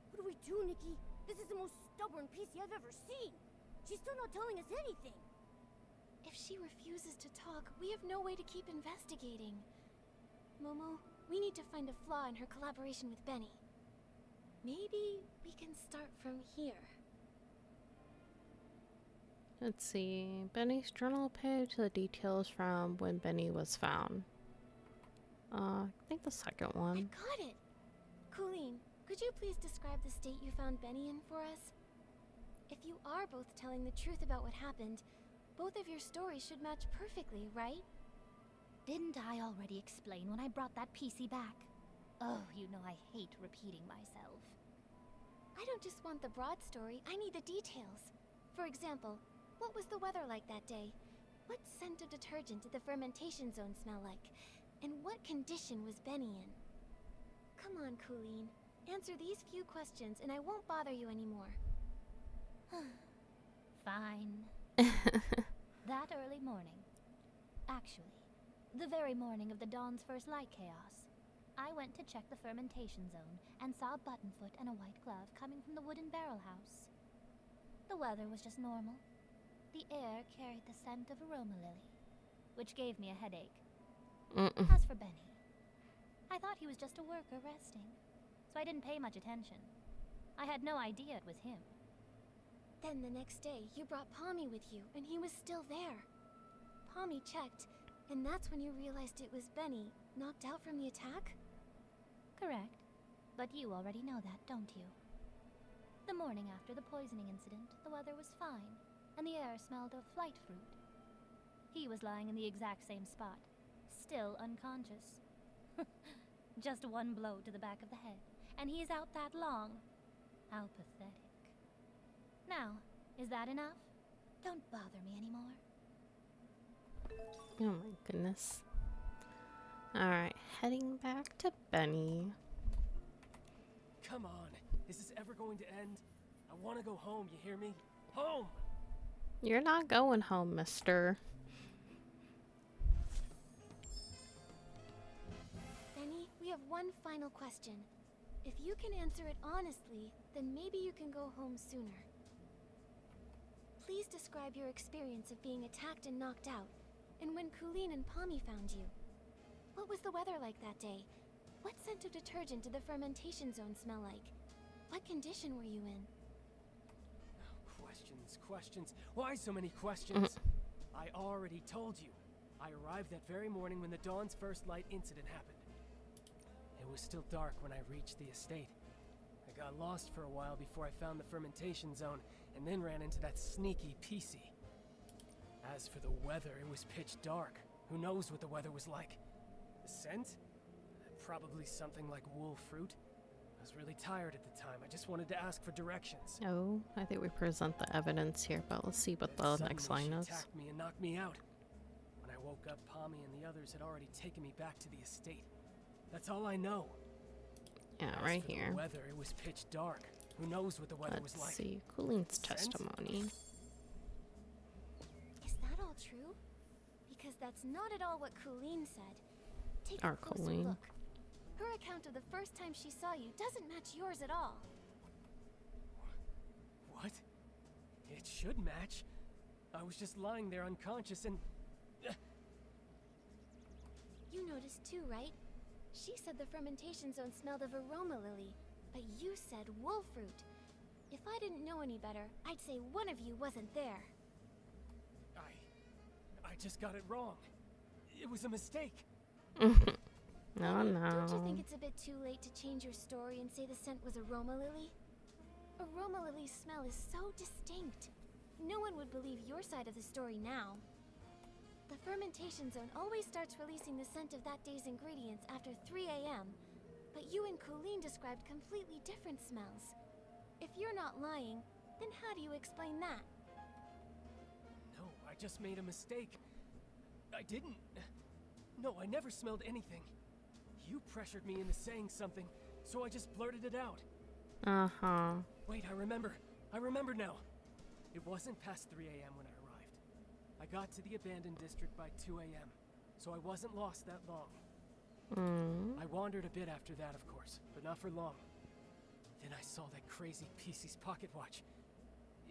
[SPEAKER 4] What do we do, Nikki? This is the most stubborn Piecey I've ever seen. She's still not telling us anything.
[SPEAKER 2] If she refuses to talk, we have no way to keep investigating. Momo, we need to find a flaw in her collaboration with Benny. Maybe we can start from here.
[SPEAKER 1] Let's see. Benny's journal page, the details from when Benny was found. I think the second
[SPEAKER 2] I
[SPEAKER 1] one.
[SPEAKER 2] got it! Colleen, could you please describe the state you found Benny in for us? If you are both telling the truth about what happened, both of your stories should match perfectly, right?
[SPEAKER 6] Didn't I already explain when I brought that PC back? Oh, you know I hate repeating myself.
[SPEAKER 2] I don't just want the broad story, I need the details. For example, what was the weather like that day? What scent of detergent did the fermentation zone smell like? And what condition was Benny in? Come on, Colleen. Answer these few questions and I won't bother you anymore.
[SPEAKER 6] Fine. That early morning. Actually, the very morning of the Dawn's first light chaos. I went to check the fermentation zone and saw Buttonfoot and a white glove coming from the wooden barrel house. The weather was just normal. The air carried the scent of aroma lily, which gave me a headache. As for Benny, I thought he was just a worker resting, so I didn't pay much attention. I had no idea it was him.
[SPEAKER 2] Then the next day, you brought Pommy with you, and he was still there. Pommy checked, and that's when you realized it was Benny, knocked out from the attack?
[SPEAKER 6] Correct. But you already know that, don't you? The morning after the poisoning incident, the weather was fine, and the air smelled of flight fruit. He was lying in the exact same spot, still unconscious. Just one blow to the back of the head, and he's out that long. How pathetic. Now, is that enough? Don't bother me anymore.
[SPEAKER 1] Oh my goodness. Alright, heading back to Benny.
[SPEAKER 5] Come on. Is this ever going to end? I want to go home, you hear me? Home!
[SPEAKER 1] You're not going home, mister.
[SPEAKER 2] Benny, we have one final question. If you can answer it honestly, then maybe you can go home sooner. Please describe your experience of being attacked and knocked out, and when Colleen and Pommy found you. What was the weather like that day? What scent of detergent did the fermentation zone smell like? What condition were you in?
[SPEAKER 5] Questions. Why so many questions? I already told you. I arrived that very morning when the Dawn's first light incident happened. It was still dark when I reached the estate. I got lost for a while before I found the fermentation zone, and then ran into that sneaky Piecey. As for the weather, it was pitch dark. Who knows what the weather was like? The scent? Probably something like wool fruit. I was really tired at the time. I just wanted to ask for directions.
[SPEAKER 1] Oh, I think we present the evidence here, but let's see what the next line is.
[SPEAKER 5] She attacked me and knocked me out. When I woke up, Pommy and the others had already taken me back to the estate. That's all I know.
[SPEAKER 1] Yeah,
[SPEAKER 5] As
[SPEAKER 1] right
[SPEAKER 5] for
[SPEAKER 1] here.
[SPEAKER 5] The weather, it was pitch dark. Who knows what the weather was like?
[SPEAKER 1] Let's see. Colleen's
[SPEAKER 5] Scent?
[SPEAKER 1] testimony.
[SPEAKER 2] Is that all true? Because that's not at all what Colleen said. Take a
[SPEAKER 1] Or
[SPEAKER 2] closer
[SPEAKER 1] Colleen.
[SPEAKER 2] look. Her account of the first time she saw you doesn't match yours at all.
[SPEAKER 5] What? It should match. I was just lying there unconscious and...
[SPEAKER 2] You noticed too, right? She said the fermentation zone smelled of aroma lily, but you said wool fruit. If I didn't know any better, I'd say one of you wasn't there.
[SPEAKER 5] I just got it wrong. It was a mistake.
[SPEAKER 1] No,
[SPEAKER 2] Don't you
[SPEAKER 1] no.
[SPEAKER 2] think it's a bit too late to change your story and say the scent was aroma lily? Aroma lily's smell is so distinct. No one would believe your side of the story now. The fermentation zone always starts releasing the scent of that day's ingredients after 3 a.m., but you and Colleen described completely different smells. If you're not lying, then how do you explain that?
[SPEAKER 5] No, I just made a mistake. I didn't... No, I never smelled anything. You pressured me into saying something, so I just blurted it out.
[SPEAKER 1] Uh-huh.
[SPEAKER 5] Wait, I remember. I remember now. It wasn't past 3 a.m. when I arrived. I got to the abandoned district by 2 a.m., so I wasn't lost that long. I wandered a bit after that, of course, but not for long. Then I saw that crazy Pieceys pocket watch.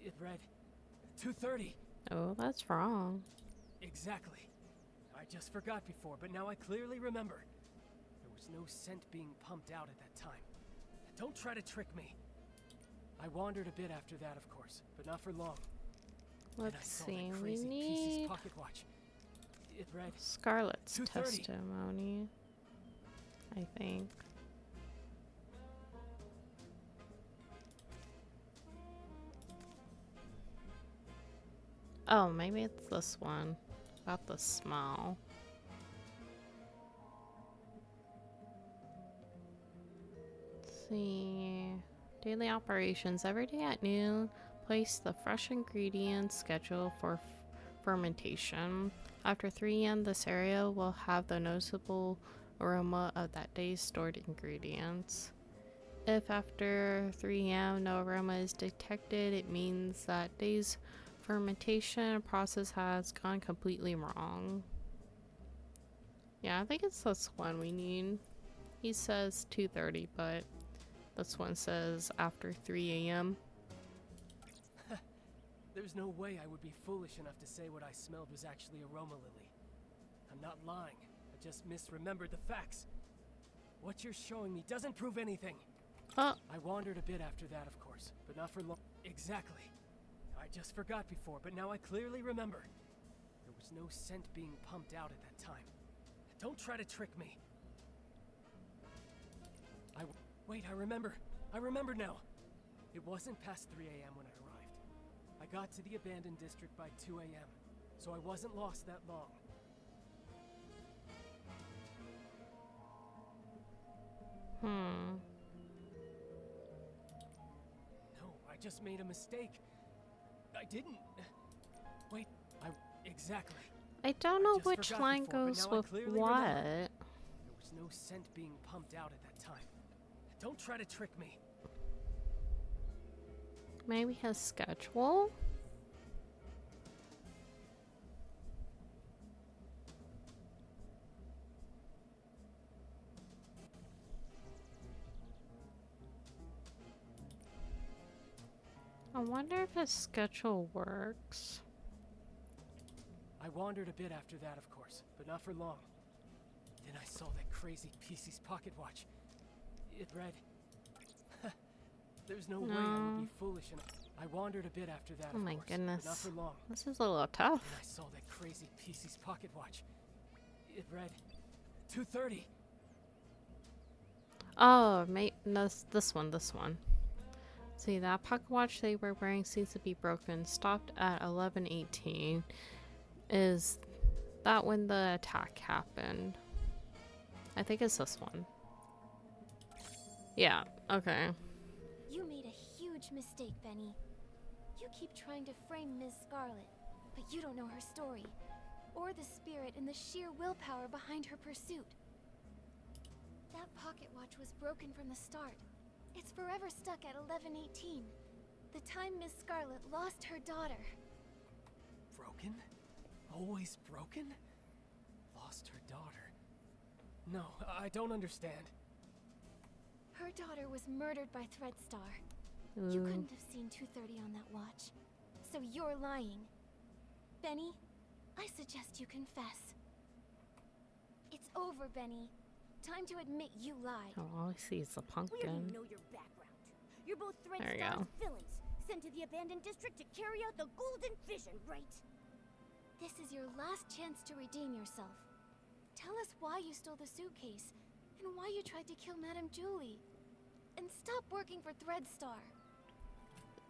[SPEAKER 5] It read 2:30.
[SPEAKER 1] Oh, that's wrong.
[SPEAKER 5] Exactly. I just forgot before, but now I clearly remember. There was no scent being pumped out at that time. Don't try to trick me. I wandered a bit after that, of course, but not for long. Then I
[SPEAKER 1] Let's
[SPEAKER 5] saw
[SPEAKER 1] see.
[SPEAKER 5] that
[SPEAKER 1] We
[SPEAKER 5] crazy Pieceys
[SPEAKER 1] need
[SPEAKER 5] pocket watch. It read
[SPEAKER 1] Scarlett's
[SPEAKER 5] 2:30.
[SPEAKER 1] testimony, I think. Oh, maybe it's this one. About the smell. Let's see. Daily operations. Every day at noon, place the fresh ingredients schedule for fermentation. After 3 a.m., this area will have the noticeable aroma of that day's stored ingredients. If after 3 a.m. no aroma is detected, it means that day's fermentation process has gone completely wrong. Yeah, I think it's this one we need. He says 2:30, but this one says after 3 a.m.
[SPEAKER 5] There's no way I would be foolish enough to say what I smelled was actually aroma lily. I'm not lying. I just misremembered the facts. What you're showing me doesn't prove anything.
[SPEAKER 1] Oh,
[SPEAKER 5] I wandered a bit after that, of course, but not for long. Exactly. I just forgot before, but now I clearly remember. There was no scent being pumped out at that time. Don't try to trick me. Wait, I remember. I remember now. It wasn't past 3 a.m. when I arrived. I got to the abandoned district by 2 a.m., so I wasn't lost that long. No, I just made a mistake. I didn't. Wait, exactly.
[SPEAKER 1] I don't know
[SPEAKER 5] just
[SPEAKER 1] which
[SPEAKER 5] forgot
[SPEAKER 1] line
[SPEAKER 5] before, but
[SPEAKER 1] goes
[SPEAKER 5] now I
[SPEAKER 1] with
[SPEAKER 5] clearly
[SPEAKER 1] what.
[SPEAKER 5] remember. There was no scent being pumped out at that time. Don't try to trick me.
[SPEAKER 1] Maybe his schedule? I wonder if his schedule works.
[SPEAKER 5] I wandered a bit after that, of course, but not for long. Then I saw that crazy Pieceys pocket watch. It read... There's no way I would be foolish enough. I wandered a bit after that,
[SPEAKER 1] Oh my
[SPEAKER 5] of course,
[SPEAKER 1] goodness.
[SPEAKER 5] but not for long.
[SPEAKER 1] This is a little tough.
[SPEAKER 5] Then I saw that crazy Pieceys pocket watch. It read 2:30.
[SPEAKER 1] Oh, this one. See, that pocket watch they were wearing seems to be broken. Stopped at 11:18. Is that when the attack happened? I think it's this one. Yeah, okay.
[SPEAKER 2] You made a huge mistake, Benny. You keep trying to frame Ms. Scarlet, but you don't know her story, or the spirit and the sheer willpower behind her pursuit. That pocket watch was broken from the start. It's forever stuck at 11:18, the time Miss Scarlet lost her daughter.
[SPEAKER 5] Broken? Always broken? Lost her daughter. No, I don't understand.
[SPEAKER 2] Her daughter was murdered by Threadstar.
[SPEAKER 1] Ooh.
[SPEAKER 2] You couldn't have seen 2:30 on that watch, so you're lying. Benny, I suggest you confess. It's over, Benny. Time to admit you lied.
[SPEAKER 1] Oh, all I see is the
[SPEAKER 4] We already
[SPEAKER 1] pumpkin.
[SPEAKER 4] know your background. You're both
[SPEAKER 1] There you
[SPEAKER 4] Threadstar's
[SPEAKER 1] go.
[SPEAKER 4] villains, sent to the abandoned district to carry out the Golden Vision, right?
[SPEAKER 2] This is your last chance to redeem yourself. Tell us why you stole the suitcase, and why you tried to kill Madame Julie. And stop working for Threadstar.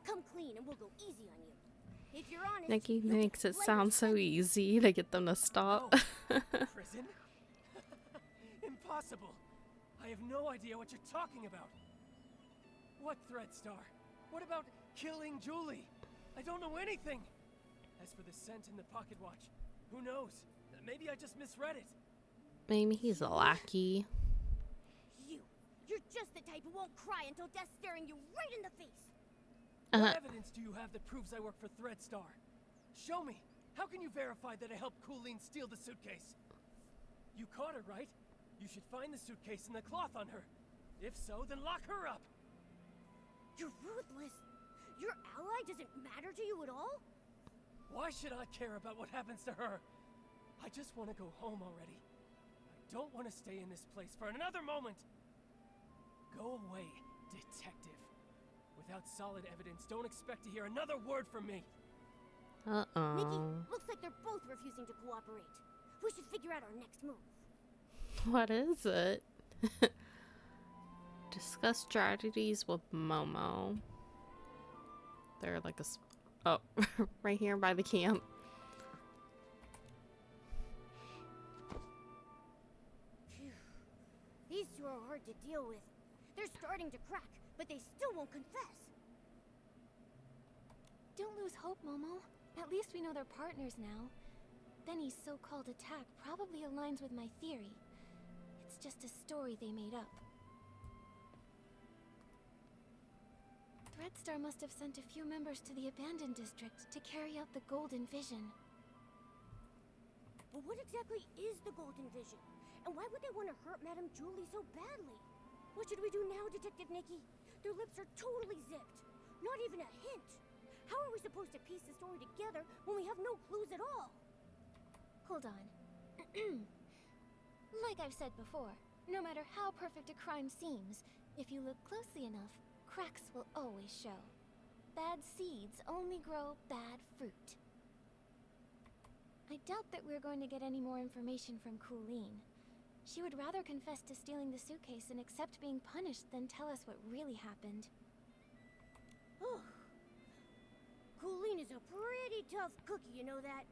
[SPEAKER 4] Come clean and we'll go easy on you. If you're honest,
[SPEAKER 1] Nikki
[SPEAKER 4] you'll
[SPEAKER 1] makes
[SPEAKER 4] get
[SPEAKER 1] it
[SPEAKER 4] plenty
[SPEAKER 1] sound
[SPEAKER 4] of
[SPEAKER 1] so
[SPEAKER 4] time.
[SPEAKER 1] easy to get them to stop.
[SPEAKER 5] No. Prison? Impossible. I have no idea what you're talking about. What Threadstar? What about killing Julie? I don't know anything. As for the scent in the pocket watch, who knows? Maybe I just misread it.
[SPEAKER 1] Maybe he's a lackey.
[SPEAKER 4] You're just the type who won't cry until death's staring you right in the face.
[SPEAKER 5] What evidence do you have that proves I work for Threadstar? Show me. How can you verify that I helped Colleen steal the suitcase? You caught her, right? You should find the suitcase and the cloth on her. If so, then lock her up.
[SPEAKER 4] You're ruthless. Your ally doesn't matter to you at all?
[SPEAKER 5] Why should I care about what happens to her? I just want to go home already. I don't want to stay in this place for another moment. Go away, detective. Without solid evidence, don't expect to hear another word from me.
[SPEAKER 4] Nikki,
[SPEAKER 1] Uh-oh.
[SPEAKER 4] looks like they're both refusing to cooperate. We should figure out our next move.
[SPEAKER 1] What is it? Discuss strategies with Momo. They're like oh, right here by the camp.
[SPEAKER 4] Phew. These two are hard to deal with. They're starting to crack, but they still won't confess.
[SPEAKER 2] Don't lose hope, Momo. At least we know they're partners now. Benny's so-called attack probably aligns with my theory. It's just a story they made up. Threadstar must have sent a few members to the abandoned district to carry out the Golden Vision.
[SPEAKER 4] But what exactly is the Golden Vision? And why would they want to hurt Madame Julie so badly? What should we do now, Detective Nikki? Their lips are totally zipped. Not even a hint. How are we supposed to piece the story together when we have no clues at all?
[SPEAKER 2] Hold on. Like I've said before, no matter how perfect a crime seems, if you look closely enough, cracks will always show. Bad seeds only grow bad fruit. I doubt that we're going to get any more information from Colleen. She would rather confess to stealing the suitcase and accept being punished than tell us what really happened.
[SPEAKER 4] Colleen is a pretty tough cookie, you know that?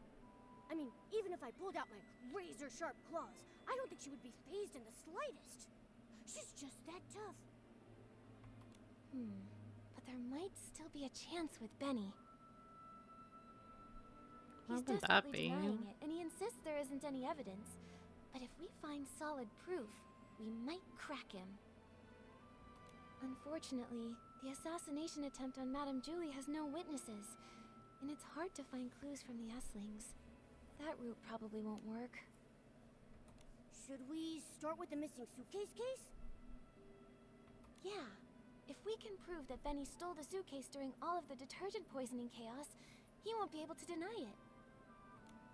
[SPEAKER 4] I mean, even if I pulled out my razor-sharp claws, I don't think she would be fazed in the slightest. She's just that tough.
[SPEAKER 2] But there might still be a chance with Benny.
[SPEAKER 1] How
[SPEAKER 2] He's
[SPEAKER 1] would that
[SPEAKER 2] desperately
[SPEAKER 1] be?
[SPEAKER 2] denying it, and he insists there isn't any evidence. But if we find solid proof, we might crack him. Unfortunately, the assassination attempt on Madame Julie has no witnesses, and it's hard to find clues from the Esslings. That route probably won't work.
[SPEAKER 4] Should we start with the missing suitcase case?
[SPEAKER 2] Yeah. If we can prove that Benny stole the suitcase during all of the detergent poisoning chaos, he won't be able to deny it.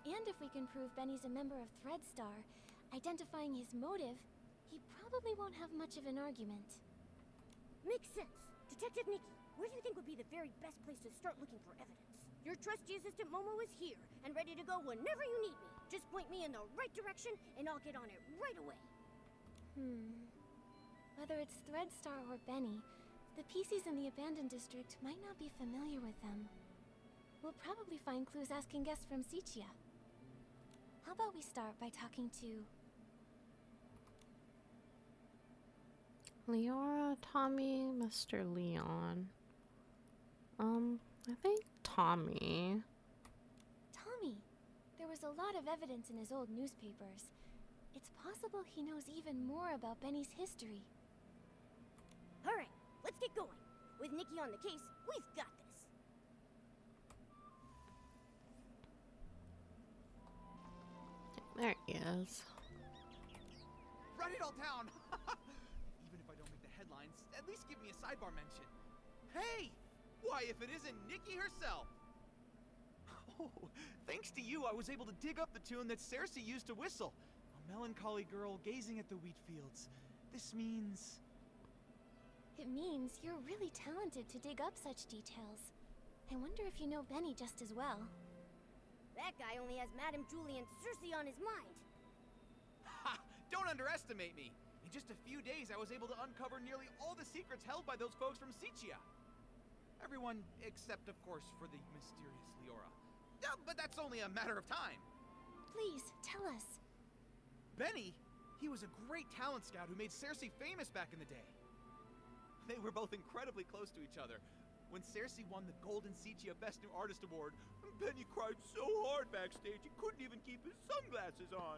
[SPEAKER 2] And if we can prove Benny's a member of Threadstar, identifying his motive, he probably won't have much of an argument.
[SPEAKER 4] Makes sense. Detective Nikki, where do you think would be the very best place to start looking for evidence? Your trusty assistant Momo is here and ready to go whenever you need me. Just point me in the right direction and I'll get on it right away.
[SPEAKER 2] Whether it's Threadstar or Benny, the Pieceys in the abandoned district might not be familiar with them. We'll probably find clues asking guests from Sichia. How about we start by talking to...
[SPEAKER 1] Leora, Tommy, Mr. Leon. I think Tommy.
[SPEAKER 2] Tommy! There was a lot of evidence in his old newspapers. It's possible he knows even more about Benny's history.
[SPEAKER 4] Alright, let's get going. With Nikki on the case, we've got this.
[SPEAKER 1] There he is.
[SPEAKER 7] Write it all down! Even if I don't make the headlines, at least give me a sidebar mention. Hey! Why, if it isn't Nikki herself! Oh, thanks to you, I was able to dig up the tune that Cersei used to whistle. A melancholy girl gazing at the wheat fields. This means...
[SPEAKER 2] It means you're really talented to dig up such details. I wonder if you know Benny just as well.
[SPEAKER 4] That guy only has Madame Julie and Cersei on his mind.
[SPEAKER 7] Ha! Don't underestimate me! In just a few days, I was able to uncover nearly all the secrets held by those folks from Sichia. Everyone except, of course, for the mysterious Leora. But that's only a matter of time.
[SPEAKER 2] Please, tell us.
[SPEAKER 7] Benny, he was a great talent scout who made Cersei famous back in the day. They were both incredibly close to each other. When Cersei won the Golden Sichia Best New Artist Award, Benny cried so hard backstage he couldn't even keep his sunglasses on.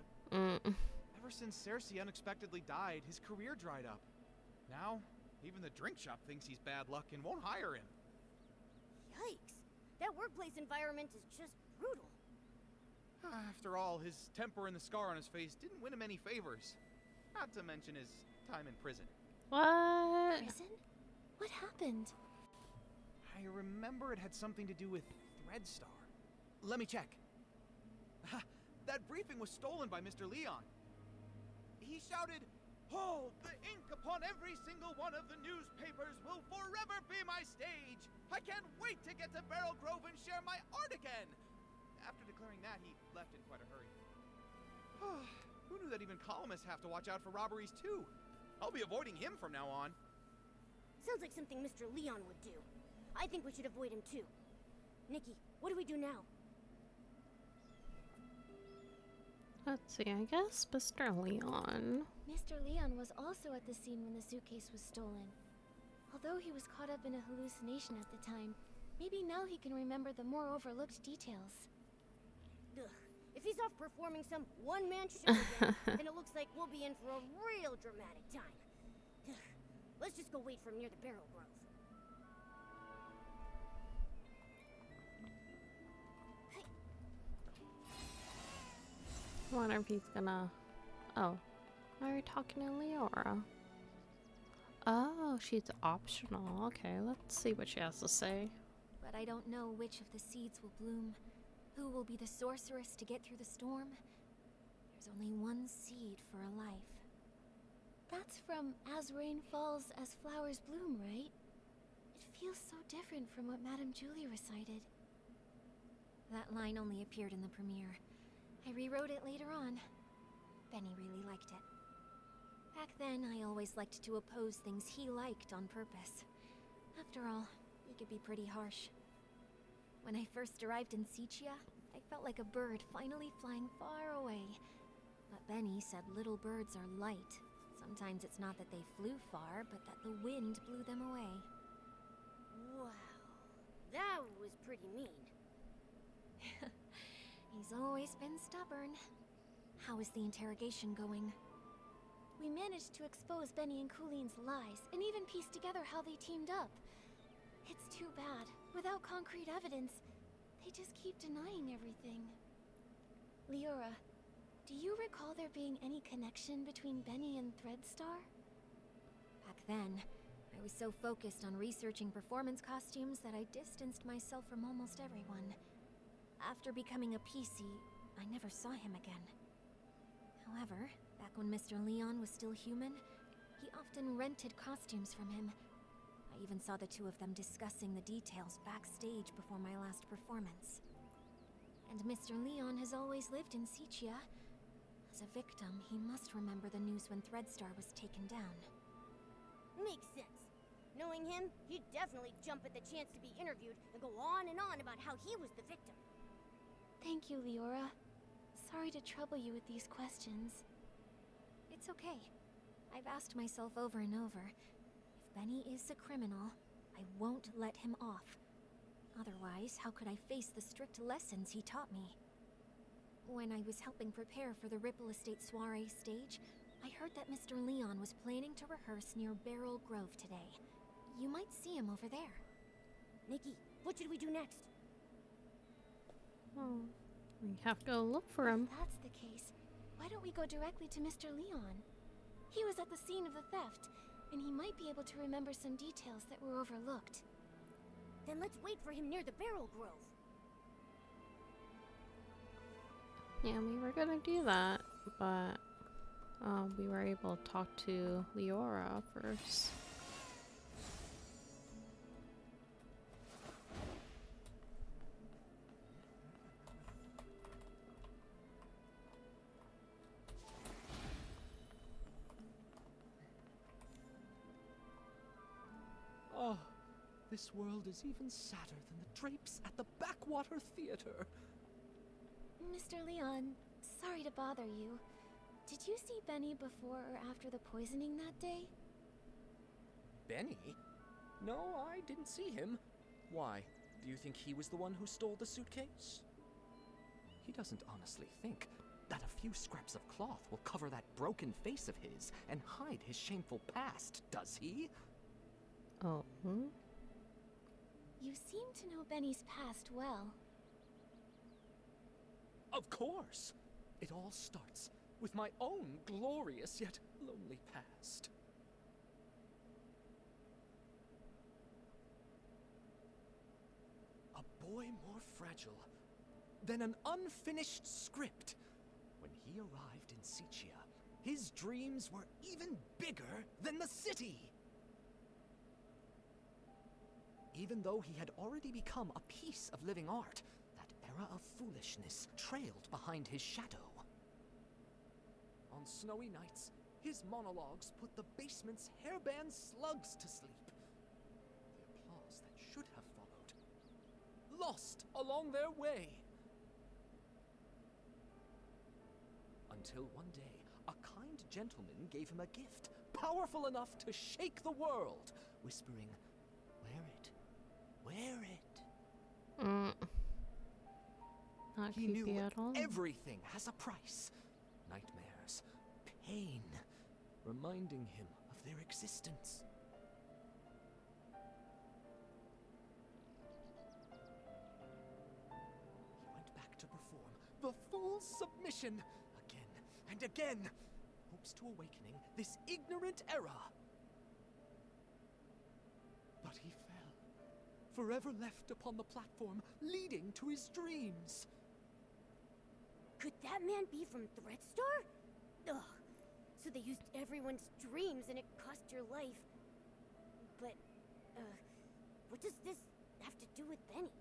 [SPEAKER 7] Ever since Cersei unexpectedly died, his career dried up. Now, even the drink shop thinks he's bad luck and won't hire him.
[SPEAKER 4] Yikes. That workplace environment is just brutal.
[SPEAKER 7] After all, his temper and the scar on his face didn't win him any favors. Not to mention his time in prison.
[SPEAKER 1] What?
[SPEAKER 2] Prison? What happened?
[SPEAKER 7] I remember it had something to do with Threadstar. Let me check. That briefing was stolen by Mr. Leon. He shouted, "Oh, the ink upon every single one of the newspapers will forever be my stage! I can't wait to get to Barrel Grove and share my art again!" After declaring that, he left in quite a hurry. Who knew that even columnists have to watch out for robberies too? I'll be avoiding him from now on.
[SPEAKER 4] Sounds like something Mr. Leon would do. I think we should avoid him too. Nikki, what do we do now?
[SPEAKER 1] Let's see, I guess Mr. Leon.
[SPEAKER 2] Mr. Leon was also at the scene when the suitcase was stolen. Although he was caught up in a hallucination at the time, maybe now he can remember the more overlooked details.
[SPEAKER 4] Ugh. If he's off performing some one-man show again, then it looks like we'll be in for a real dramatic time. Ugh. Let's just go wait for him near the Barrel Grove.
[SPEAKER 1] I wonder if he's gonna... Oh. Why are we talking to Leora? Oh, she's optional. Okay, let's see what she has to say.
[SPEAKER 2] But I don't know which of the seeds will bloom. Who will be the sorceress to get through the storm? There's only one seed for a life. That's from As Rain Falls, As Flowers Bloom, right? It feels so different from what Madame Julie recited. That line only appeared in the premiere. I rewrote it later on. Benny really liked it. Back then, I always liked to oppose things he liked on purpose. After all, he could be pretty harsh. When I first arrived in Sichia, I felt like a bird finally flying far away. But Benny said little birds are light. Sometimes it's not that they flew far, but that the wind blew them away.
[SPEAKER 4] Wow. That was pretty mean.
[SPEAKER 2] He's always been stubborn. How is the interrogation going? We managed to expose Benny and Cooline's lies, and even piece together how they teamed up. It's too bad. Without concrete evidence, they just keep denying everything. Leora, do you recall there being any connection between Benny and Threadstar? Back then, I was so focused on researching performance costumes that I distanced myself from almost everyone. After becoming a Piecey, I never saw him again. However, back when Mr. Leon was still human, he often rented costumes from him. I even saw the two of them discussing the details backstage before my last performance. And Mr. Leon has always lived in Sichia. As a victim, he must remember the news when Threadstar was taken down.
[SPEAKER 4] Makes sense. Knowing him, he'd definitely jump at the chance to be interviewed and go on and on about how he was the victim.
[SPEAKER 2] Thank you, Leora. Sorry to trouble you with these questions. It's okay. I've asked myself over and over, if Benny is a criminal, I won't let him off. Otherwise, how could I face the strict lessons he taught me? When I was helping prepare for the Ripple Estate soiree stage, I heard that Mr. Leon was planning to rehearse near Barrel Grove today. You might see him over there.
[SPEAKER 4] Nikki, what should we do next?
[SPEAKER 1] Oh, we have to go look for him.
[SPEAKER 2] If that's the case, why don't we go directly to Mr. Leon? He was at the scene of the theft, and he might be able to remember some details that were overlooked.
[SPEAKER 4] Then let's wait for him near the Barrel Grove.
[SPEAKER 1] Yeah, we were gonna do that, but we were able to talk to Leora first.
[SPEAKER 8] Oh, this world is even sadder than the drapes at the Backwater Theater.
[SPEAKER 2] Mr. Leon, sorry to bother you. Did you see Benny before or after the poisoning that day?
[SPEAKER 8] Benny? No, I didn't see him. Why? Do you think he was the one who stole the suitcase? He doesn't honestly think that a few scraps of cloth will cover that broken face of his and hide his shameful past, does he?
[SPEAKER 1] Oh.
[SPEAKER 2] You seem to know Benny's past well.
[SPEAKER 8] Of course! It all starts with my own glorious yet lonely past. A boy more fragile than an unfinished script. When he arrived in Sichia, his dreams were even bigger than the city. Even though he had already become a piece of living art, that era of foolishness trailed behind his shadow. On snowy nights, his monologues put the basement's hairband slugs to sleep. The applause that should have followed, lost along their way. Until one day, a kind gentleman gave him a gift, powerful enough to shake the world, whispering, "Wear it. Wear it."
[SPEAKER 1] Not
[SPEAKER 8] He
[SPEAKER 1] creepy
[SPEAKER 8] knew
[SPEAKER 1] at all.
[SPEAKER 8] everything has a price. Nightmares, pain, reminding him of their existence. He went back to perform the full submission again and again, hopes to awakening this ignorant era. But he fell, forever left upon the platform leading to his dreams.
[SPEAKER 4] Could that man be from Threadstar? Ugh. So they used everyone's dreams and it cost your life. But, what does this have to do with Benny?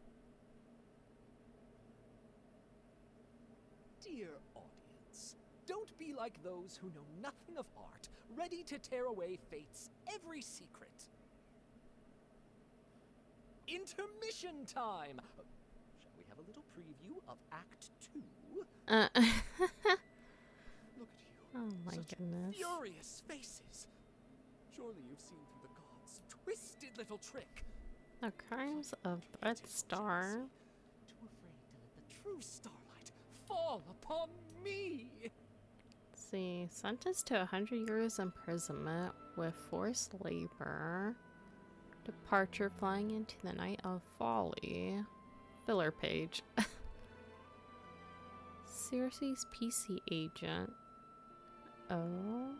[SPEAKER 8] Dear audience, don't be like those who know nothing of art, ready to tear away fate's every secret. Intermission time! Shall we have a little preview of Act 2?
[SPEAKER 1] Uh,
[SPEAKER 8] Look at you.
[SPEAKER 1] oh my
[SPEAKER 8] Such
[SPEAKER 1] goodness.
[SPEAKER 8] furious faces. Surely you've seen through the gods' twisted little trick.
[SPEAKER 1] The crimes of Threadstar.
[SPEAKER 8] Too afraid to let the true starlight fall upon me.
[SPEAKER 1] Let's see, sentenced to 100 years imprisonment with forced labor. Departure flying into the night of folly. Filler page. Circe's PC agent. Oh.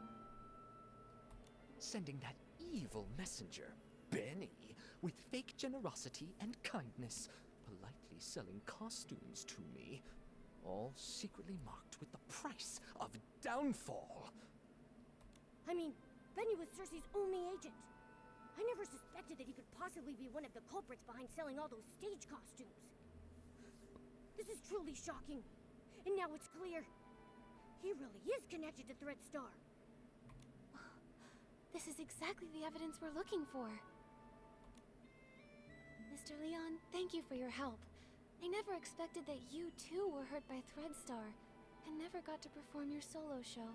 [SPEAKER 8] Sending that evil messenger, Benny, with fake generosity and kindness, politely selling costumes to me. all secretly marked with the price of downfall.
[SPEAKER 4] I mean, Benny was Cersei's only agent. I never suspected that he could possibly be one of the culprits behind selling all those stage costumes. This is truly shocking. And now it's clear. He really is connected to Threadstar.
[SPEAKER 2] This is exactly the evidence we're looking for. Mr. Leon, thank you for your help. I never expected that you too were hurt by Threadstar, and never got to perform your solo show.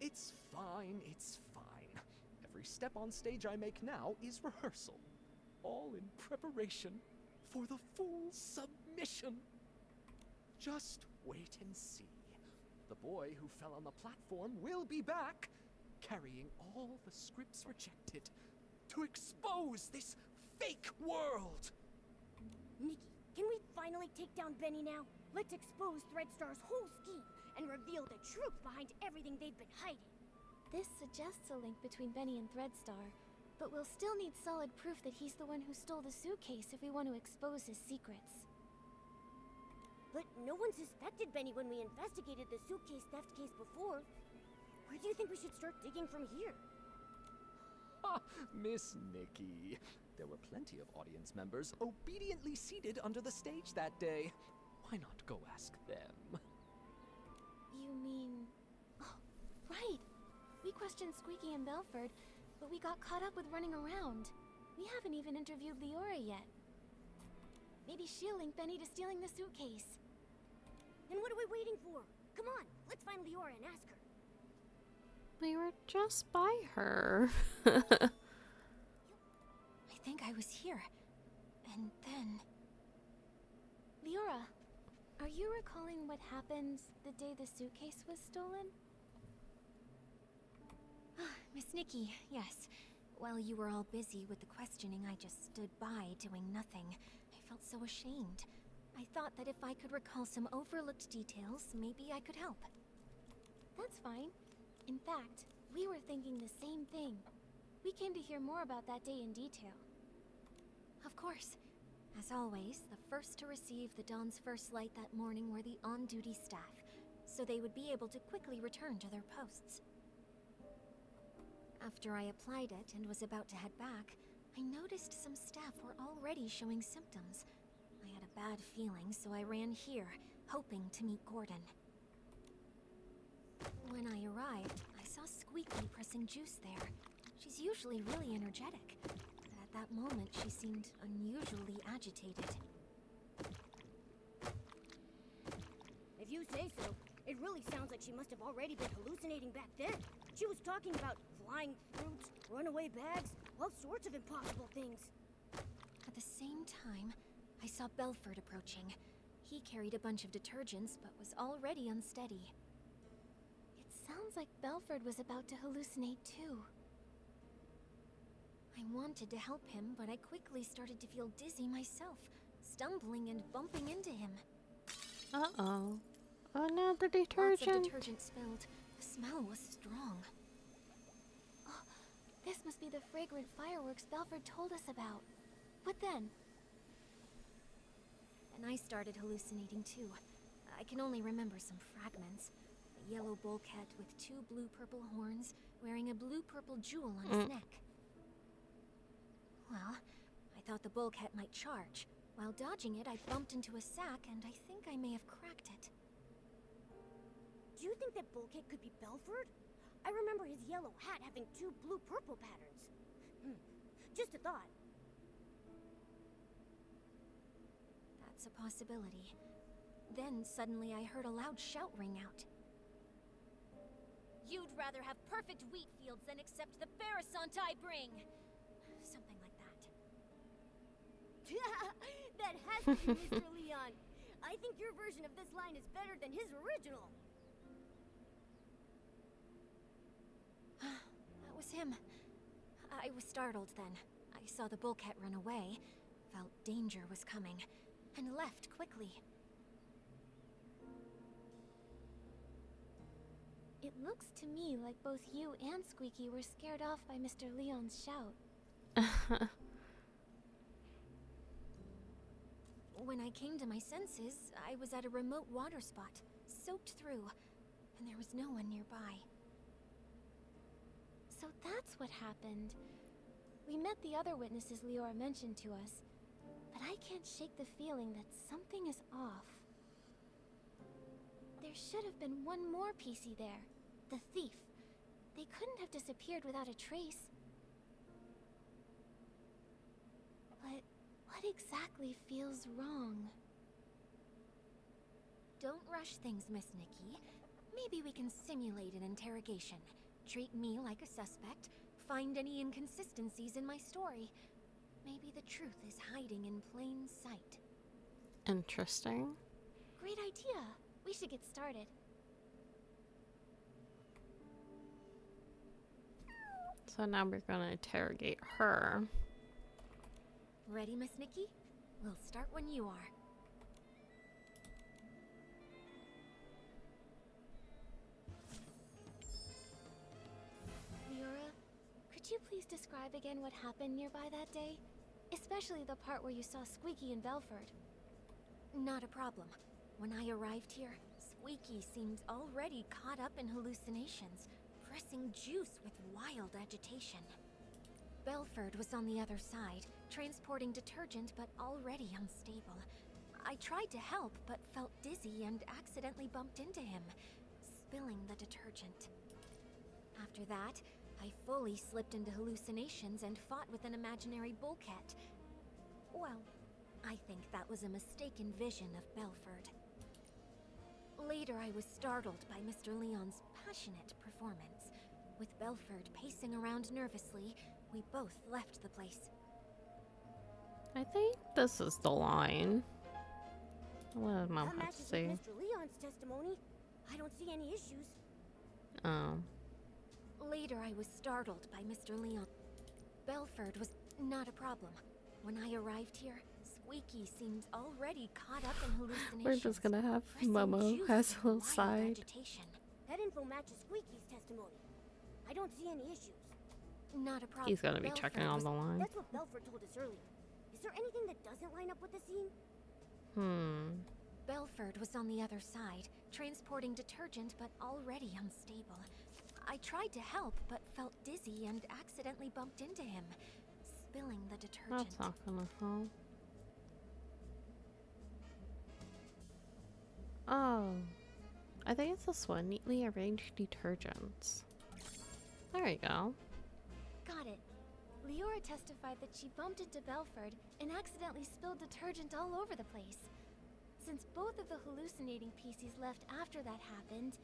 [SPEAKER 8] It's fine, it's fine. Every step on stage I make now is rehearsal. All in preparation for the full submission. Just wait and see. The boy who fell on the platform will be back, carrying all the scripts rejected to expose this fake world.
[SPEAKER 4] Nikki, can we finally take down Benny now? Let's expose Threadstar's whole scheme and reveal the truth behind everything they've been hiding.
[SPEAKER 2] This suggests a link between Benny and Threadstar, but we'll still need solid proof that he's the one who stole the suitcase if we want to expose his secrets.
[SPEAKER 4] But no one suspected Benny when we investigated the suitcase theft case before. Where do you think we should start digging from here?
[SPEAKER 8] Ha! Miss Nikki. There were plenty of audience members obediently seated under the stage that day. Why not go ask them?
[SPEAKER 2] You mean... Oh, right! We questioned Squeaky and Belford, but we got caught up with running around. We haven't even interviewed Leora yet. Maybe she'll link Benny to stealing the suitcase.
[SPEAKER 4] Then what are we waiting for? Come on, let's find Leora and ask her.
[SPEAKER 1] We were just by her.
[SPEAKER 2] I think I was here. And then... Leora, are you recalling what happened the day the suitcase was stolen?
[SPEAKER 6] Miss Nikki, yes. While you were all busy with the questioning, I just stood by doing nothing. I felt so ashamed. I thought that if I could recall some overlooked details, maybe I could help.
[SPEAKER 2] That's fine. In fact, we were thinking the same thing. We came to hear more about that day in detail.
[SPEAKER 6] Of course. As always, the first to receive the dawn's first light that morning were the on-duty staff, so they would be able to quickly return to their posts. After I applied it and was about to head back, I noticed some staff were already showing symptoms. I had a bad feeling, so I ran here, hoping to meet Gordon. When I arrived, I saw Squeaky pressing juice there. She's usually really energetic, but at that moment she seemed unusually agitated.
[SPEAKER 4] If you say so, it really sounds like she must have already been hallucinating back then. She was talking about flying fruits, runaway bags, all sorts of impossible things.
[SPEAKER 6] At the same time, I saw Belford approaching. He carried a bunch of detergents, but was already unsteady.
[SPEAKER 2] It sounds like Belford was about to hallucinate too.
[SPEAKER 6] I wanted to help him, but I quickly started to feel dizzy myself, stumbling and bumping into him.
[SPEAKER 1] Uh-oh. Oh no, the
[SPEAKER 6] Lots
[SPEAKER 1] detergent.
[SPEAKER 6] of detergent spilled. The smell was strong.
[SPEAKER 2] Oh, this must be the fragrant fireworks Belford told us about. What then?
[SPEAKER 6] And I started hallucinating too. I can only remember some fragments. A yellow bulkhead with two blue-purple horns, wearing a blue-purple jewel on his neck. Well, I thought the bulkhead might charge. While dodging it, I bumped into a sack, and I think I may have cracked it.
[SPEAKER 4] Do you think that bulkhead could be Belford? I remember his yellow hat having two blue-purple patterns. Just a thought.
[SPEAKER 6] That's a possibility. Then suddenly I heard a loud shout ring out.
[SPEAKER 9] You'd rather have perfect wheat fields than accept the Barrisont I bring!
[SPEAKER 6] Something like that.
[SPEAKER 4] That has to be Mr. Leon. I think your version of this line is better than his original.
[SPEAKER 6] That was him. I was startled then. I saw the bulkhead run away, felt danger was coming, and left quickly.
[SPEAKER 2] It looks to me like both you and Squeaky were scared off by Mr. Leon's shout. When I came to my senses, I was at a remote water spot, soaked through, and there was no one nearby.
[SPEAKER 6] So that's what happened. We met the other witnesses Leora mentioned to us, but I can't shake the feeling that something is off. There should have been one more Piecey there, the thief. They couldn't have disappeared without a trace. But what exactly feels wrong?
[SPEAKER 2] Don't rush things, Miss Nikki. Maybe we can simulate an interrogation. Treat me like a suspect. Find any inconsistencies in my story. Maybe the truth is hiding in plain sight.
[SPEAKER 1] Interesting.
[SPEAKER 6] Great idea. We should get started.
[SPEAKER 1] So now we're gonna interrogate her.
[SPEAKER 2] Ready, Miss Nikki? We'll start when you are.
[SPEAKER 6] Leora, could you please describe again what happened nearby that day? Especially the part where you saw Squeaky and Belford.
[SPEAKER 2] Not a problem. When I arrived here, Squeaky seemed already caught up in hallucinations, pressing juice with wild agitation. Belford was on the other side, transporting detergent but already unstable. I tried to help but felt dizzy and accidentally bumped into him, spilling the detergent. After that, I fully slipped into hallucinations and fought with an imaginary bullcat. Well, I think that was a mistaken vision of Belford. Later, I was startled by Mr. Leon's passionate performance. With Belford pacing around nervously, we both left the place.
[SPEAKER 1] I think this is the line. What did Mom
[SPEAKER 4] That
[SPEAKER 1] have to
[SPEAKER 4] matches
[SPEAKER 1] say?
[SPEAKER 4] with Mr. Leon's testimony. I don't see any issues.
[SPEAKER 1] Oh.
[SPEAKER 2] Later, I was startled by Mr. Leon. Belford was not a problem. When I arrived here, Squeaky seemed already caught up in hallucinations.
[SPEAKER 1] We're just gonna have
[SPEAKER 2] pressing
[SPEAKER 1] Momo
[SPEAKER 2] juice
[SPEAKER 1] has a
[SPEAKER 2] with
[SPEAKER 1] little
[SPEAKER 2] wild
[SPEAKER 1] side.
[SPEAKER 2] agitation.
[SPEAKER 4] That info matches Squeaky's testimony. I don't see any issues.
[SPEAKER 2] Not a problem.
[SPEAKER 1] He's gonna be
[SPEAKER 2] Belford
[SPEAKER 1] checking on
[SPEAKER 2] was
[SPEAKER 1] the line.
[SPEAKER 4] That's what Belford told us earlier. Is there anything that doesn't line up with the scene?
[SPEAKER 2] Belford was on the other side, transporting detergent but already unstable. I tried to help but felt dizzy and accidentally bumped into him, spilling the detergent.
[SPEAKER 1] That's not gonna help. Oh. I think it's this one. Neatly arranged detergents. There you go.
[SPEAKER 6] Got it. Leora testified that she bumped into Belford and accidentally spilled detergent all over the place. Since both of the hallucinating Pieceys left after that happened,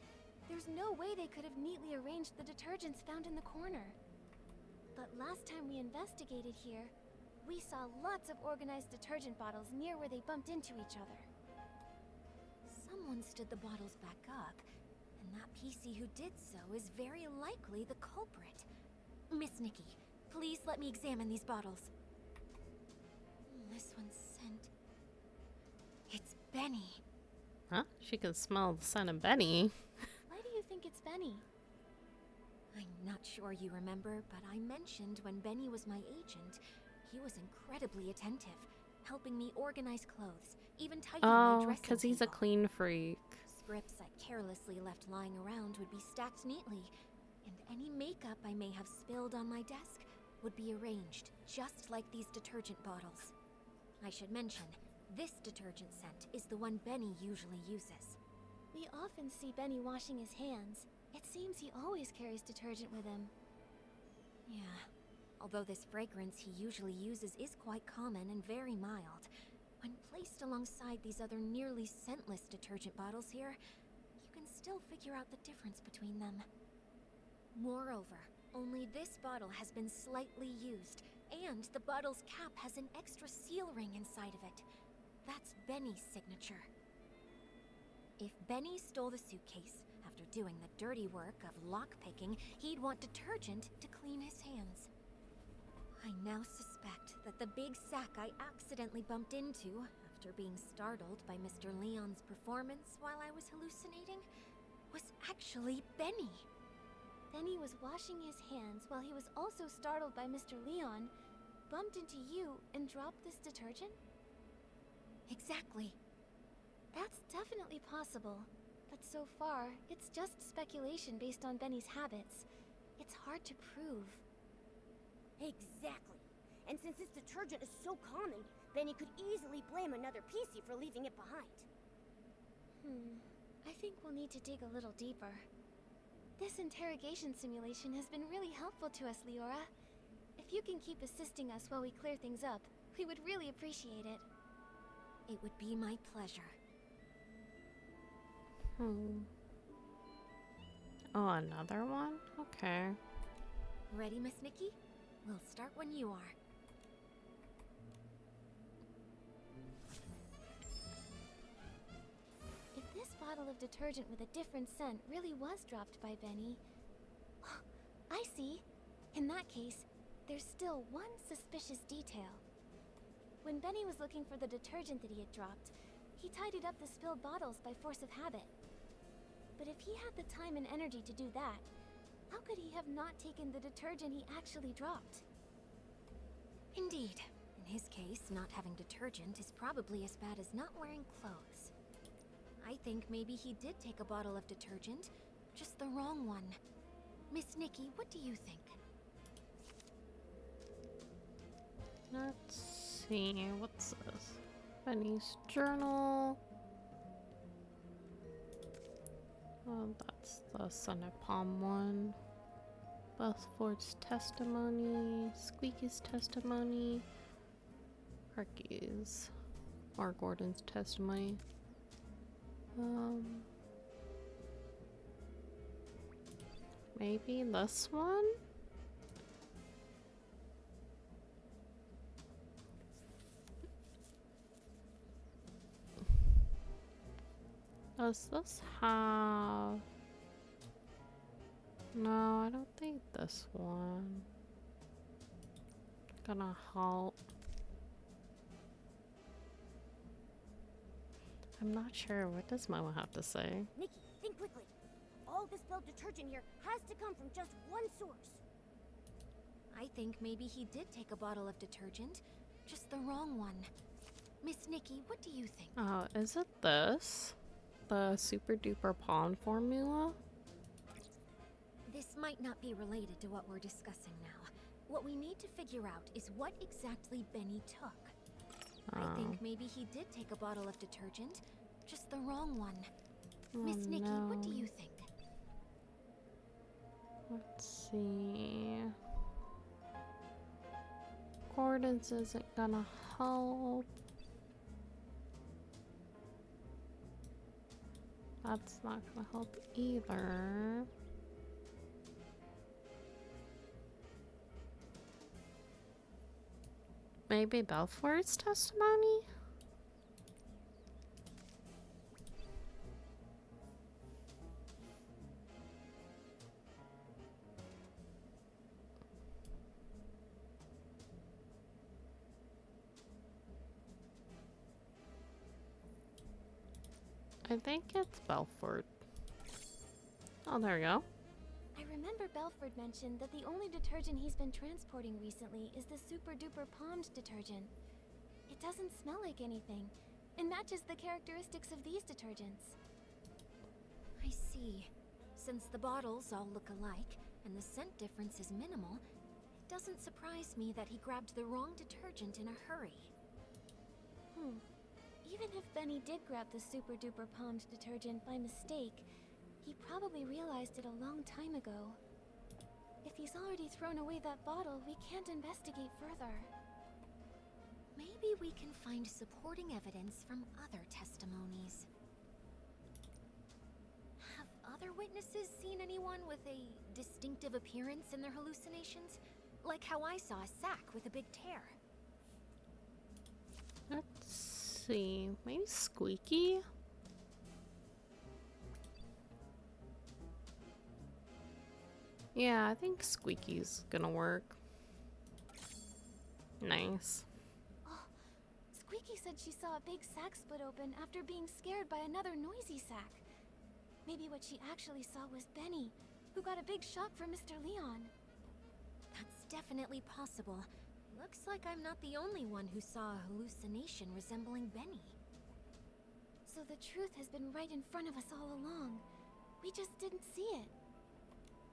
[SPEAKER 6] there's no way they could have neatly arranged the detergents found in the corner. But last time we investigated here, we saw lots of organized detergent bottles near where they bumped into each other.
[SPEAKER 2] Someone stood the bottles back up, and that Piecey who did so is very likely the culprit. Miss Nikki, please let me examine these bottles. This one's scent. It's Benny.
[SPEAKER 1] Huh? She can smell the scent of Benny.
[SPEAKER 6] Why do you think it's Benny?
[SPEAKER 2] I'm not sure you remember, but I mentioned when Benny was my agent, he was incredibly attentive, helping me organize clothes, even tidying my
[SPEAKER 1] Oh,
[SPEAKER 2] dressing
[SPEAKER 1] because he's a
[SPEAKER 2] table.
[SPEAKER 1] clean freak.
[SPEAKER 2] Scripts I carelessly left lying around would be stacked neatly, and any makeup I may have spilled on my desk would be arranged, just like these detergent bottles. I should mention, this detergent scent is the one Benny usually uses.
[SPEAKER 6] We often see Benny washing his hands. It seems he always carries detergent with him.
[SPEAKER 2] Yeah, although this fragrance he usually uses is quite common and very mild, when placed alongside these other nearly scentless detergent bottles here, you can still figure out the difference between them. Moreover, only this bottle has been slightly used, and the bottle's cap has an extra seal ring inside of it. That's Benny's signature. If Benny stole the suitcase after doing the dirty work of lockpicking, he'd want detergent to clean his hands. I now suspect that the big sack I accidentally bumped into after being startled by Mr. Leon's performance while I was hallucinating was actually Benny.
[SPEAKER 6] Benny was washing his hands while he was also startled by Mr. Leon, bumped into you, and dropped this detergent?
[SPEAKER 2] Exactly. That's definitely possible. But so far, it's just speculation based on Benny's habits. It's hard to prove.
[SPEAKER 4] Exactly. And since this detergent is so common, Benny could easily blame another Piecey for leaving it behind.
[SPEAKER 2] I think we'll need to dig a little deeper. This interrogation simulation has been really helpful to us, Leora. If you can keep assisting us while we clear things up, we would really appreciate it.
[SPEAKER 9] It would be my pleasure.
[SPEAKER 1] Oh, another one? Okay.
[SPEAKER 9] Ready, Miss Nikki? We'll start when you are.
[SPEAKER 2] If this bottle of detergent with a different scent really was dropped by Benny... I see. In that case, there's still one suspicious detail. When Benny was looking for the detergent that he had dropped, he tidied up the spilled bottles by force of habit. But if he had the time and energy to do that, how could he have not taken the detergent he actually dropped?
[SPEAKER 9] Indeed. In his case, not having detergent is probably as bad as not wearing clothes. I think maybe he did take a bottle of detergent, just the wrong one. Miss Nikki, what do you think?
[SPEAKER 1] Let's see. What's this? Benny's journal. Oh, that's the Sunny Palm one. Belfort's testimony. Squeaky's testimony. Harky's. Or Gordon's testimony. Maybe this one? Does this have... No, I don't think this one gonna help. I'm not sure. What does Momo have to say?
[SPEAKER 4] Nikki, think quickly. All the spilled detergent here has to come from just one source.
[SPEAKER 9] I think maybe he did take a bottle of detergent, just the wrong one. Miss Nikki, what do you think?
[SPEAKER 1] Oh, is it this? The super duper pond formula?
[SPEAKER 9] This might not be related to what we're discussing now. What we need to figure out is what exactly Benny took. I think maybe he did take a bottle of detergent, just the wrong one. Miss Nikki, what do you think?
[SPEAKER 1] Let's see. Gordon's isn't gonna help. That's not gonna help either. Maybe Belfort's testimony? I think it's Belfort. Oh, there we go.
[SPEAKER 2] I remember Belford mentioned that the only detergent he's been transporting recently is the super duper pond detergent. It doesn't smell like anything, and matches the characteristics of these detergents.
[SPEAKER 9] I see. Since the bottles all look alike, and the scent difference is minimal, it doesn't surprise me that he grabbed the wrong detergent in a hurry.
[SPEAKER 2] Even if Benny did grab the super duper pond detergent by mistake, he probably realized it a long time ago. If he's already thrown away that bottle, we can't investigate further.
[SPEAKER 9] Maybe we can find supporting evidence from other testimonies. Have other witnesses seen anyone with a distinctive appearance in their hallucinations? Like how I saw a sack with a big tear.
[SPEAKER 1] Let's see. Maybe Squeaky? Yeah, I think Squeaky's gonna work. Nice.
[SPEAKER 2] Oh, Squeaky said she saw a big sack split open after being scared by another noisy sack. Maybe what she actually saw was Benny, who got a big shock from Mr. Leon.
[SPEAKER 9] That's definitely possible. Looks like I'm not the only one who saw a hallucination resembling Benny.
[SPEAKER 2] So the truth has been right in front of us all along. We just didn't see it.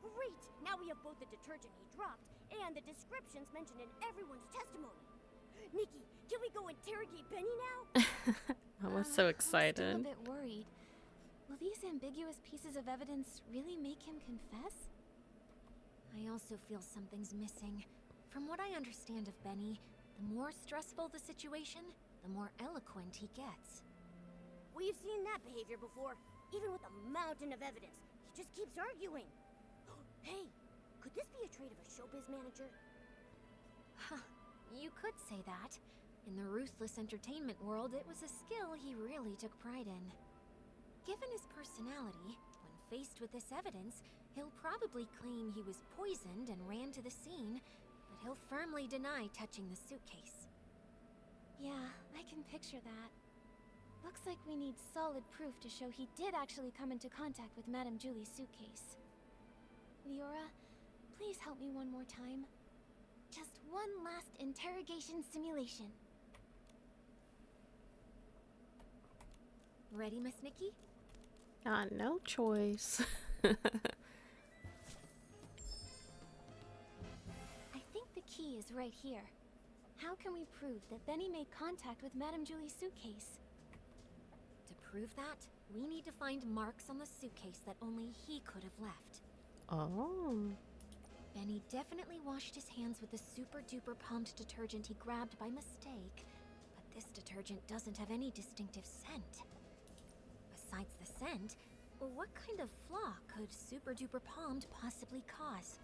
[SPEAKER 4] Great! Now we have both the detergent he dropped and the descriptions mentioned in everyone's testimony. Nikki, can we go interrogate Benny now?
[SPEAKER 1] I was so
[SPEAKER 2] I'm still
[SPEAKER 1] excited.
[SPEAKER 2] a bit worried. Will these ambiguous pieces of evidence really make him confess?
[SPEAKER 9] I also feel something's missing. From what I understand of Benny, the more stressful the situation, the more eloquent he gets.
[SPEAKER 4] We've seen that behavior before. Even with a mountain of evidence, he just keeps arguing. Hey, could this be a trait of a showbiz manager?
[SPEAKER 9] Huh, you could say that. In the ruthless entertainment world, it was a skill he really took pride in. Given his personality, when faced with this evidence, he'll probably claim he was poisoned and ran to the scene, but he'll firmly deny touching the suitcase.
[SPEAKER 2] Yeah, I can picture that. Looks like we need solid proof to show he did actually come into contact with Madame Julie's suitcase. Leora, please help me one more time. Just one last interrogation simulation.
[SPEAKER 9] Ready, Miss Nikki?
[SPEAKER 1] No choice.
[SPEAKER 2] I think the key is right here. How can we prove that Benny made contact with Madame Julie's suitcase?
[SPEAKER 9] To prove that, we need to find marks on the suitcase that only he could have left.
[SPEAKER 1] Oh.
[SPEAKER 9] Benny definitely washed his hands with the super-duper pumped detergent he grabbed by mistake, but this detergent doesn't have any distinctive scent. Besides the scent, what kind of flaw could super-duper palmed possibly cause?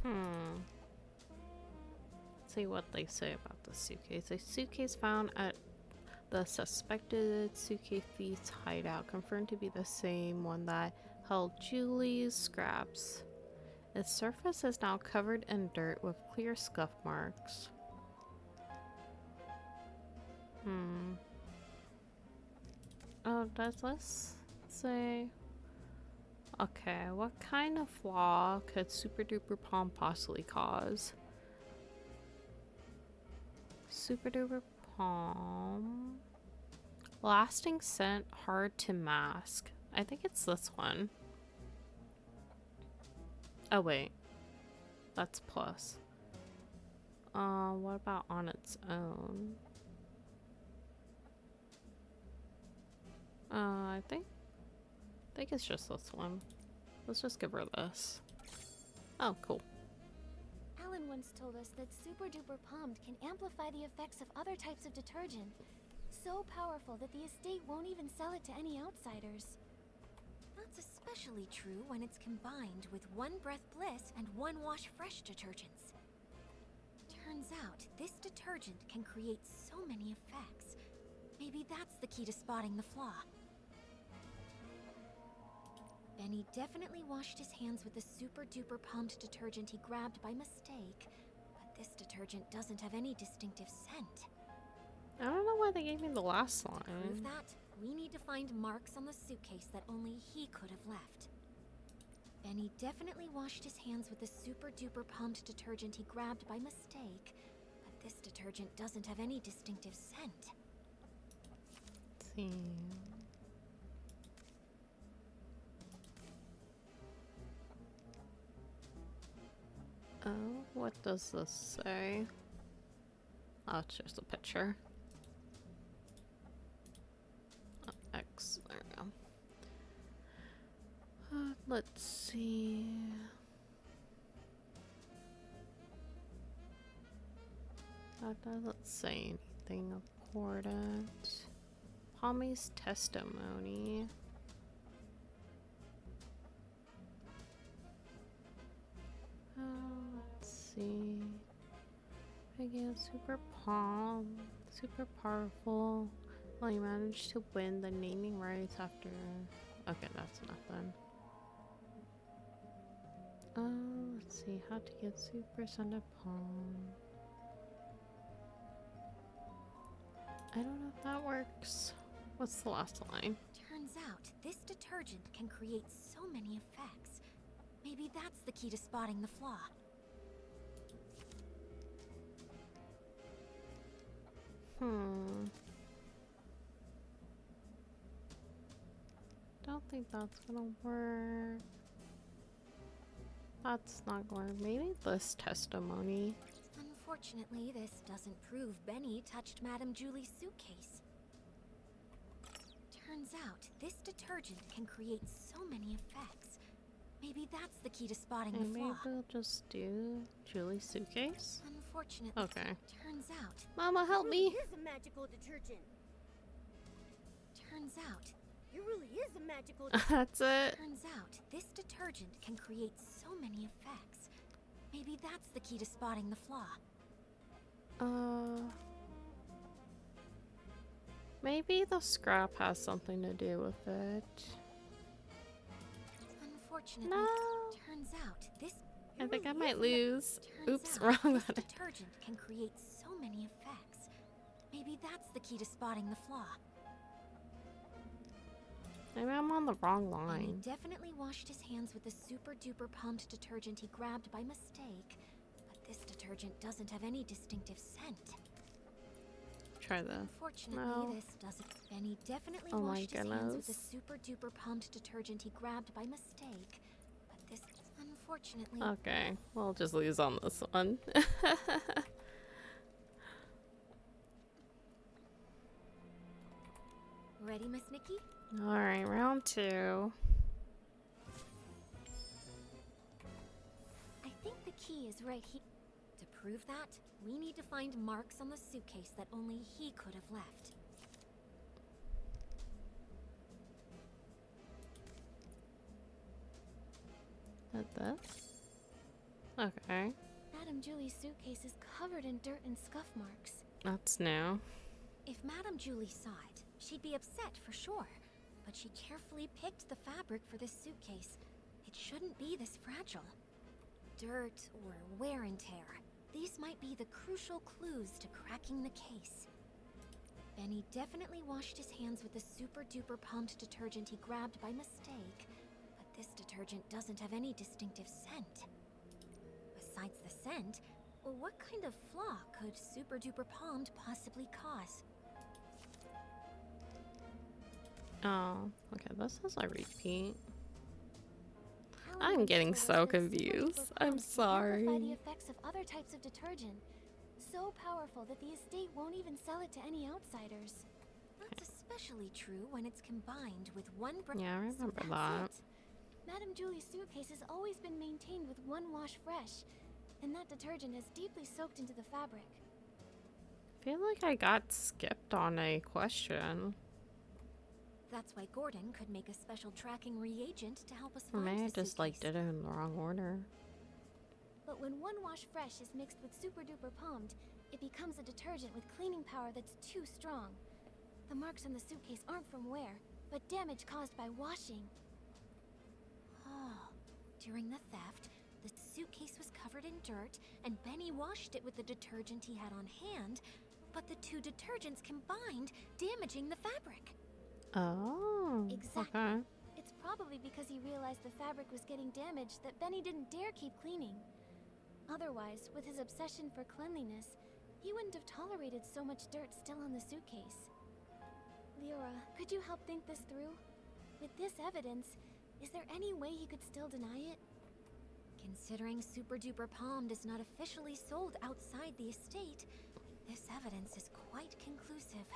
[SPEAKER 1] Let's see what they say about the suitcase. A suitcase found at the suspected suitcase thief's hideout, confirmed to be the same one that held Julie's scraps. Its surface is now covered in dirt with clear scuff marks. Oh, does this say? Okay, what kind of flaw could Super Duper Palm possibly cause? Super Duper Palm. Lasting scent, hard to mask. I think it's this one. Oh wait, that's plus. What about on its own? I think it's just this one. Let's just give her this. Oh, cool.
[SPEAKER 2] Alan once told us that Super Duper Palmed can amplify the effects of other types of detergent. So powerful that the estate won't even sell it to any outsiders.
[SPEAKER 9] That's especially true when it's combined with One Breath Bliss and One Wash Fresh detergents. Turns out, this detergent can create so many effects. Maybe that's the key to spotting the flaw. Benny definitely washed his hands with the super-duper pumped detergent he grabbed by mistake, but this detergent doesn't have any distinctive scent.
[SPEAKER 1] I don't know why they gave me the last
[SPEAKER 9] To prove
[SPEAKER 1] line.
[SPEAKER 9] that, we need to find marks on the suitcase that only he could have left. Benny definitely washed his hands with the super-duper pumped detergent he grabbed by mistake, but this detergent doesn't have any distinctive scent.
[SPEAKER 1] Let's see. Oh, what does this say? Oh, it's just a picture. Oh, X, there we go. Let's see. That doesn't say anything important. Palmy's testimony. Let's see. Again, super palm, super powerful. Well, he managed to win the naming rights after. Okay, that's nothing. Let's see how to get super scented palm. I don't know if that works. What's the last line?
[SPEAKER 9] Turns out, this detergent can create so many effects. Maybe that's the key to spotting the flaw.
[SPEAKER 1] Don't think that's gonna work. That's not going. Maybe this testimony.
[SPEAKER 9] Unfortunately, this doesn't prove Benny touched Madame Julie's suitcase. Turns out, this detergent can create so many effects. Maybe that's the key to spotting the
[SPEAKER 1] Maybe
[SPEAKER 9] flaw.
[SPEAKER 1] we'll just do Julie's suitcase.
[SPEAKER 9] Unfortunately,
[SPEAKER 1] Okay.
[SPEAKER 9] turns out,
[SPEAKER 1] Mama, help me!
[SPEAKER 4] It is a magical detergent.
[SPEAKER 9] turns out,
[SPEAKER 4] It really is a magical
[SPEAKER 1] That's it.
[SPEAKER 9] turns out, this detergent can create so many effects. Maybe that's the key to spotting the flaw.
[SPEAKER 1] Maybe the scrap has something to do with it.
[SPEAKER 9] Unfortunately,
[SPEAKER 1] No.
[SPEAKER 9] turns out, this
[SPEAKER 1] I think I might lose.
[SPEAKER 9] turns
[SPEAKER 1] Oops,
[SPEAKER 9] out,
[SPEAKER 1] wrong
[SPEAKER 9] this
[SPEAKER 1] button.
[SPEAKER 9] detergent can create so many effects. Maybe that's the key to spotting the flaw.
[SPEAKER 1] Maybe I'm on the wrong
[SPEAKER 9] And he
[SPEAKER 1] line.
[SPEAKER 9] definitely washed his hands with the super duper pumped detergent he grabbed by mistake. But this detergent doesn't have any distinctive scent.
[SPEAKER 1] Try this.
[SPEAKER 9] Unfortunately,
[SPEAKER 1] No.
[SPEAKER 9] this doesn't. And he definitely
[SPEAKER 1] Oh my
[SPEAKER 9] washed his hands with the
[SPEAKER 1] goodness.
[SPEAKER 9] super duper pumped detergent he grabbed by mistake. But this, unfortunately,
[SPEAKER 1] Okay, we'll just lose on this one.
[SPEAKER 9] ready, Miss Nikki?
[SPEAKER 1] Alright, round 2.
[SPEAKER 9] I think the key is right here. To prove that, we need to find marks on the suitcase that only he could have left.
[SPEAKER 1] Like this? Okay,
[SPEAKER 2] Madame Julie's suitcase is covered in dirt and scuff marks.
[SPEAKER 1] that's new.
[SPEAKER 9] If Madame Julie saw it, she'd be upset for sure. But she carefully picked the fabric for this suitcase. It shouldn't be this fragile. Dirt or wear and tear. These might be the crucial clues to cracking the case. Benny definitely washed his hands with the super duper pumped detergent he grabbed by mistake. But this detergent doesn't have any distinctive scent. Besides the scent, what kind of flaw could super duper pumped possibly cause?
[SPEAKER 1] Oh, okay, this is a repeat.
[SPEAKER 2] Alan
[SPEAKER 1] I'm getting
[SPEAKER 2] once
[SPEAKER 1] so
[SPEAKER 2] told us that super
[SPEAKER 1] confused.
[SPEAKER 2] duper
[SPEAKER 1] I'm
[SPEAKER 2] pumps can amplify
[SPEAKER 1] sorry.
[SPEAKER 2] the effects of other types of detergent. So powerful that the estate won't even sell it to any outsiders.
[SPEAKER 9] That's especially true when it's combined with one brand.
[SPEAKER 1] Yeah, I
[SPEAKER 2] So
[SPEAKER 1] remember
[SPEAKER 2] that's
[SPEAKER 1] that.
[SPEAKER 2] it. Madame Julie's suitcase has always been maintained with one wash fresh, and that detergent has deeply soaked into the fabric.
[SPEAKER 1] I feel like I got skipped on a question.
[SPEAKER 9] That's why Gordon could make a special tracking reagent to help us
[SPEAKER 1] Or
[SPEAKER 9] find
[SPEAKER 1] maybe I
[SPEAKER 9] the
[SPEAKER 1] just like
[SPEAKER 9] suitcase.
[SPEAKER 1] did it in the wrong order.
[SPEAKER 2] But when one wash fresh is mixed with super duper palmed, it becomes a detergent with cleaning power that's too strong. The marks on the suitcase aren't from wear, but damage caused by washing.
[SPEAKER 9] Oh, during the theft, the suitcase was covered in dirt, and Benny washed it with the detergent he had on hand, but the two detergents combined, damaging the fabric.
[SPEAKER 1] Oh,
[SPEAKER 2] Exactly.
[SPEAKER 1] okay.
[SPEAKER 2] It's probably because he realized the fabric was getting damaged that Benny didn't dare keep cleaning. Otherwise, with his obsession for cleanliness, he wouldn't have tolerated so much dirt still on the suitcase. Leora, could you help think this through? With this evidence, is there any way he could still deny it?
[SPEAKER 9] Considering Super Duper Palmed is not officially sold outside the estate, this evidence is quite conclusive.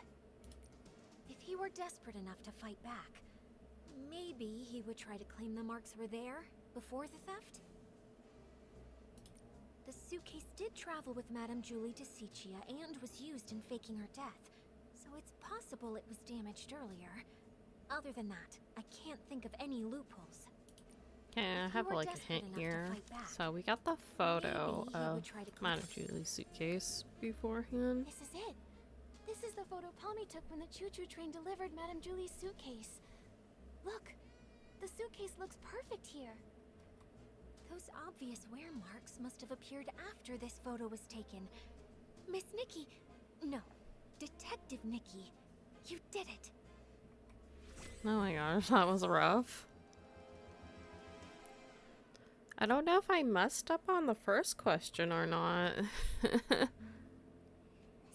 [SPEAKER 9] If he were desperate enough to fight back, maybe he would try to claim the marks were there before the theft? The suitcase did travel with Madame Julie to Sichia and was used in faking her death, so it's possible it was damaged earlier. Other than that, I can't think of any loopholes.
[SPEAKER 1] Okay, I
[SPEAKER 9] If
[SPEAKER 1] have
[SPEAKER 9] you were
[SPEAKER 1] like a
[SPEAKER 9] desperate
[SPEAKER 1] hint
[SPEAKER 9] enough to
[SPEAKER 1] here.
[SPEAKER 9] fight back,
[SPEAKER 1] So we got the photo
[SPEAKER 9] maybe he would
[SPEAKER 1] of
[SPEAKER 9] try to claim.
[SPEAKER 1] Madame Julie's suitcase beforehand.
[SPEAKER 2] This is it. This is the photo Palmy took when the choo-choo train delivered Madame Julie's suitcase. Look, the suitcase looks perfect here.
[SPEAKER 9] Those obvious wear marks must have appeared after this photo was taken. Miss Nikki, no, Detective Nikki, you did it.
[SPEAKER 1] Oh my gosh, that was rough. I don't know if I messed up on the first question or not.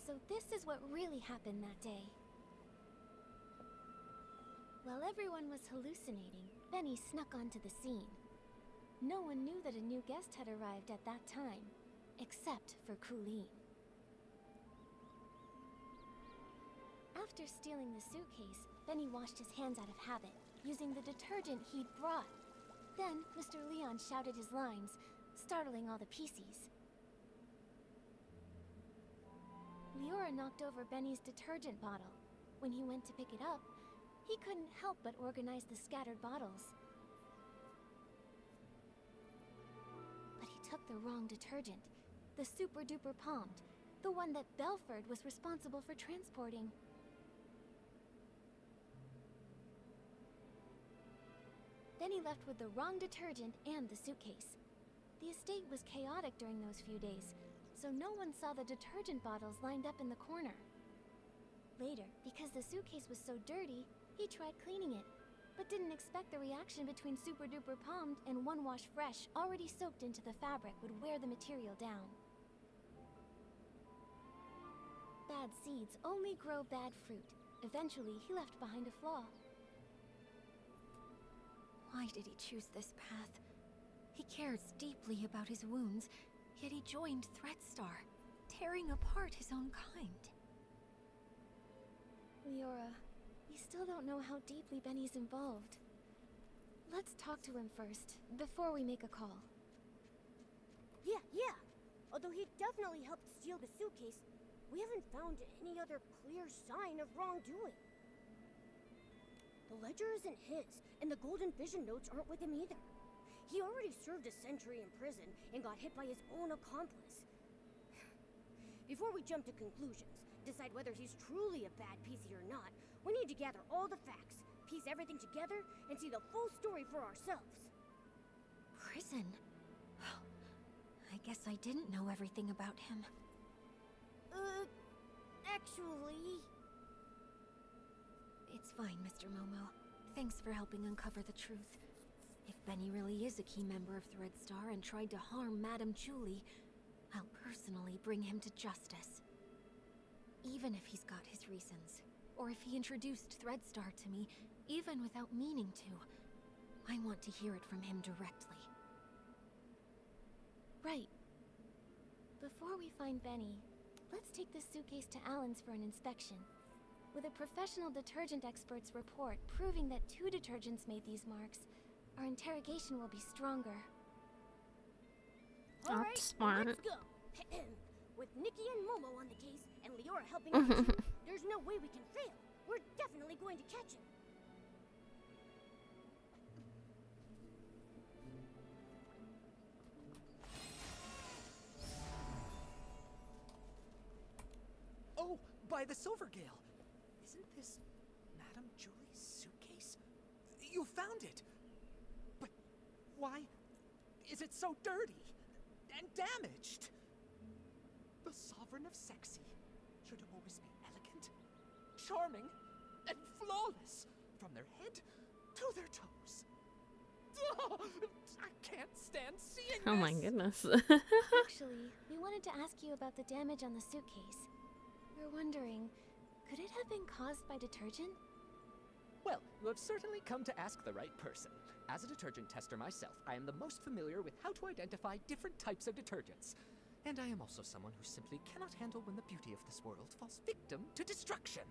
[SPEAKER 2] So this this is what really happened that day. While everyone was hallucinating, Benny snuck onto the scene. No one knew that a new guest had arrived at that time, except for Colleen. After stealing the suitcase, Benny washed his hands out of habit, using the detergent he'd brought. Then, Mr. Leon shouted his lines, startling all the Pieceys. Leora knocked over Benny's detergent bottle. When he went to pick it up, he couldn't help but organize the scattered bottles. But he took the wrong detergent, the Super Duper Palmed, the one that Belford was responsible for transporting. Then he left with the wrong detergent and the suitcase. The estate was chaotic during those few days, so no one saw the detergent bottles lined up in the corner. Later, because the suitcase was so dirty, he tried cleaning it, but didn't expect the reaction between Super Duper Palmed and One Wash Fresh already soaked into the fabric would wear the material down. Bad seeds only grow bad fruit. Eventually, he left behind a flaw.
[SPEAKER 9] Why did he choose this path? He cares deeply about his wounds, yet he joined Threadstar, tearing apart his own kind.
[SPEAKER 2] Leora, we still don't know how deeply Benny's involved. Let's talk to him first, before we make a call.
[SPEAKER 4] Yeah. Although he definitely helped steal the suitcase, we haven't found any other clear sign of wrongdoing. The ledger isn't his, and the Golden Vision notes aren't with him either. He already served a century in prison and got hit by his own accomplice. Before we jump to conclusions, decide whether he's truly a bad Piecey or not, we need to gather all the facts, piece everything together, and see the full story for ourselves.
[SPEAKER 9] Prison? I guess I didn't know everything about him.
[SPEAKER 4] Actually...
[SPEAKER 9] It's fine, Mr. Momo. Thanks for helping uncover the truth. If Benny really is a key member of Threadstar and tried to harm Madame Julie, I'll personally bring him to justice. Even if he's got his reasons, or if he introduced Threadstar to me, even without meaning to, I want to hear it from him directly.
[SPEAKER 2] Right. Before we find Benny, let's take this suitcase to Alan's for an inspection. With a professional detergent expert's report proving that 2 detergents made these marks, our interrogation will be stronger.
[SPEAKER 1] That's
[SPEAKER 4] Alright,
[SPEAKER 1] smart.
[SPEAKER 4] let's go. With Nikki and Momo on the case, and Leora helping out too, there's no way we can fail. We're definitely going to catch him.
[SPEAKER 8] Oh, by the Silvergale! Isn't this Madame Julie's suitcase? You found it! But why is it so dirty and damaged? The Sovereign of Sexy should always be elegant, charming, and flawless from their head to their toes. Oh, I can't stand seeing
[SPEAKER 1] Oh my
[SPEAKER 8] this.
[SPEAKER 1] goodness.
[SPEAKER 2] Actually, we wanted to ask you about the damage on the suitcase. We're wondering, could it have been caused by detergent?
[SPEAKER 8] Well, you have certainly come to ask the right person. As a detergent tester myself, I am the most familiar with how to identify different types of detergents. And I am also someone who simply cannot handle when the beauty of this world falls victim to destruction.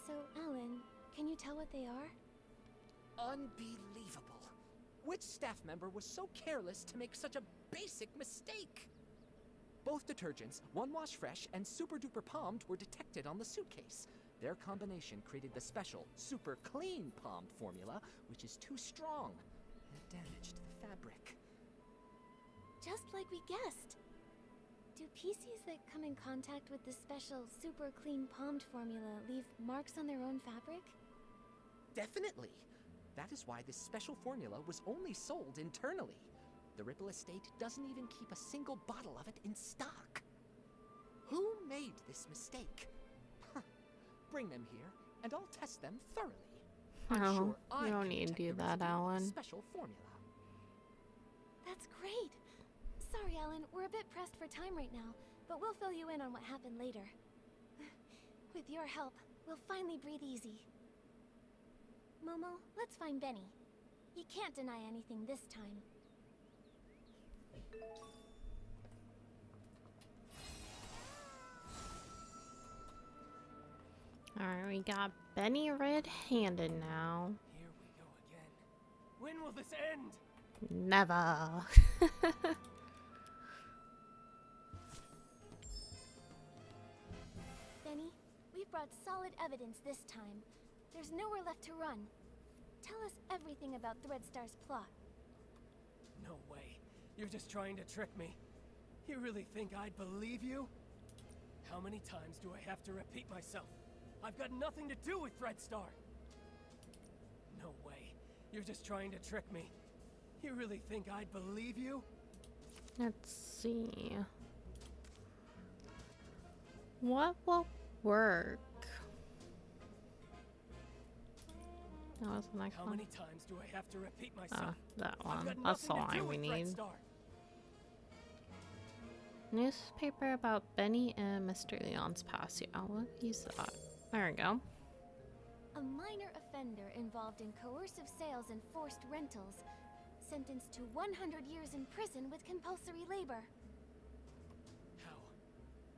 [SPEAKER 2] So, Alan, can you tell what they are?
[SPEAKER 8] Unbelievable. Which staff member was so careless to make such a basic mistake? Both detergents, One Wash Fresh and Super Duper Palmed, were detected on the suitcase. Their combination created the special Super Clean Palmed formula, which is too strong and damaged the fabric.
[SPEAKER 2] Just like we guessed. Do Pieceys that come in contact with the special Super Clean Palmed formula leave marks on their own fabric?
[SPEAKER 8] Definitely. That is why this special formula was only sold internally. The Ripple estate doesn't even keep a single bottle of it in stock. Who made this mistake? Bring them here, and I'll test them thoroughly. I'm
[SPEAKER 1] No,
[SPEAKER 8] sure
[SPEAKER 1] you
[SPEAKER 8] I
[SPEAKER 1] don't
[SPEAKER 8] can
[SPEAKER 1] need to
[SPEAKER 8] detect
[SPEAKER 1] do
[SPEAKER 8] the
[SPEAKER 1] that,
[SPEAKER 8] residue of
[SPEAKER 1] Alan.
[SPEAKER 8] the special formula.
[SPEAKER 2] That's great. Sorry, Alan, we're a bit pressed for time right now, but we'll fill you in on what happened later. With your help, we'll finally breathe easy. Momo, let's find Benny. He can't deny anything this time.
[SPEAKER 1] Alright, we got Benny red-handed now.
[SPEAKER 5] Here we go again. When will this end?
[SPEAKER 1] Never.
[SPEAKER 2] Benny, we've brought solid evidence this time. There's nowhere left to run. Tell us everything about Threadstar's plot.
[SPEAKER 5] No way. You're just trying to trick me. You really think I'd believe you? How many times do I have to repeat myself? I've got nothing to do with Threadstar. No way. You're just trying to trick me. You really think I'd believe you?
[SPEAKER 1] Let's see. What will work? That was the next
[SPEAKER 5] How
[SPEAKER 1] one.
[SPEAKER 5] many times do I have to repeat myself?
[SPEAKER 1] That
[SPEAKER 5] I've
[SPEAKER 1] one.
[SPEAKER 5] got
[SPEAKER 1] That's the
[SPEAKER 5] nothing to do
[SPEAKER 1] line we
[SPEAKER 5] with
[SPEAKER 1] need.
[SPEAKER 5] Threadstar.
[SPEAKER 1] Newspaper about Benny and Mr. Leon's past. Yeah, we'll use that. There we go.
[SPEAKER 2] A minor offender involved in coercive sales and forced rentals, sentenced to 100 years in prison with compulsory labor.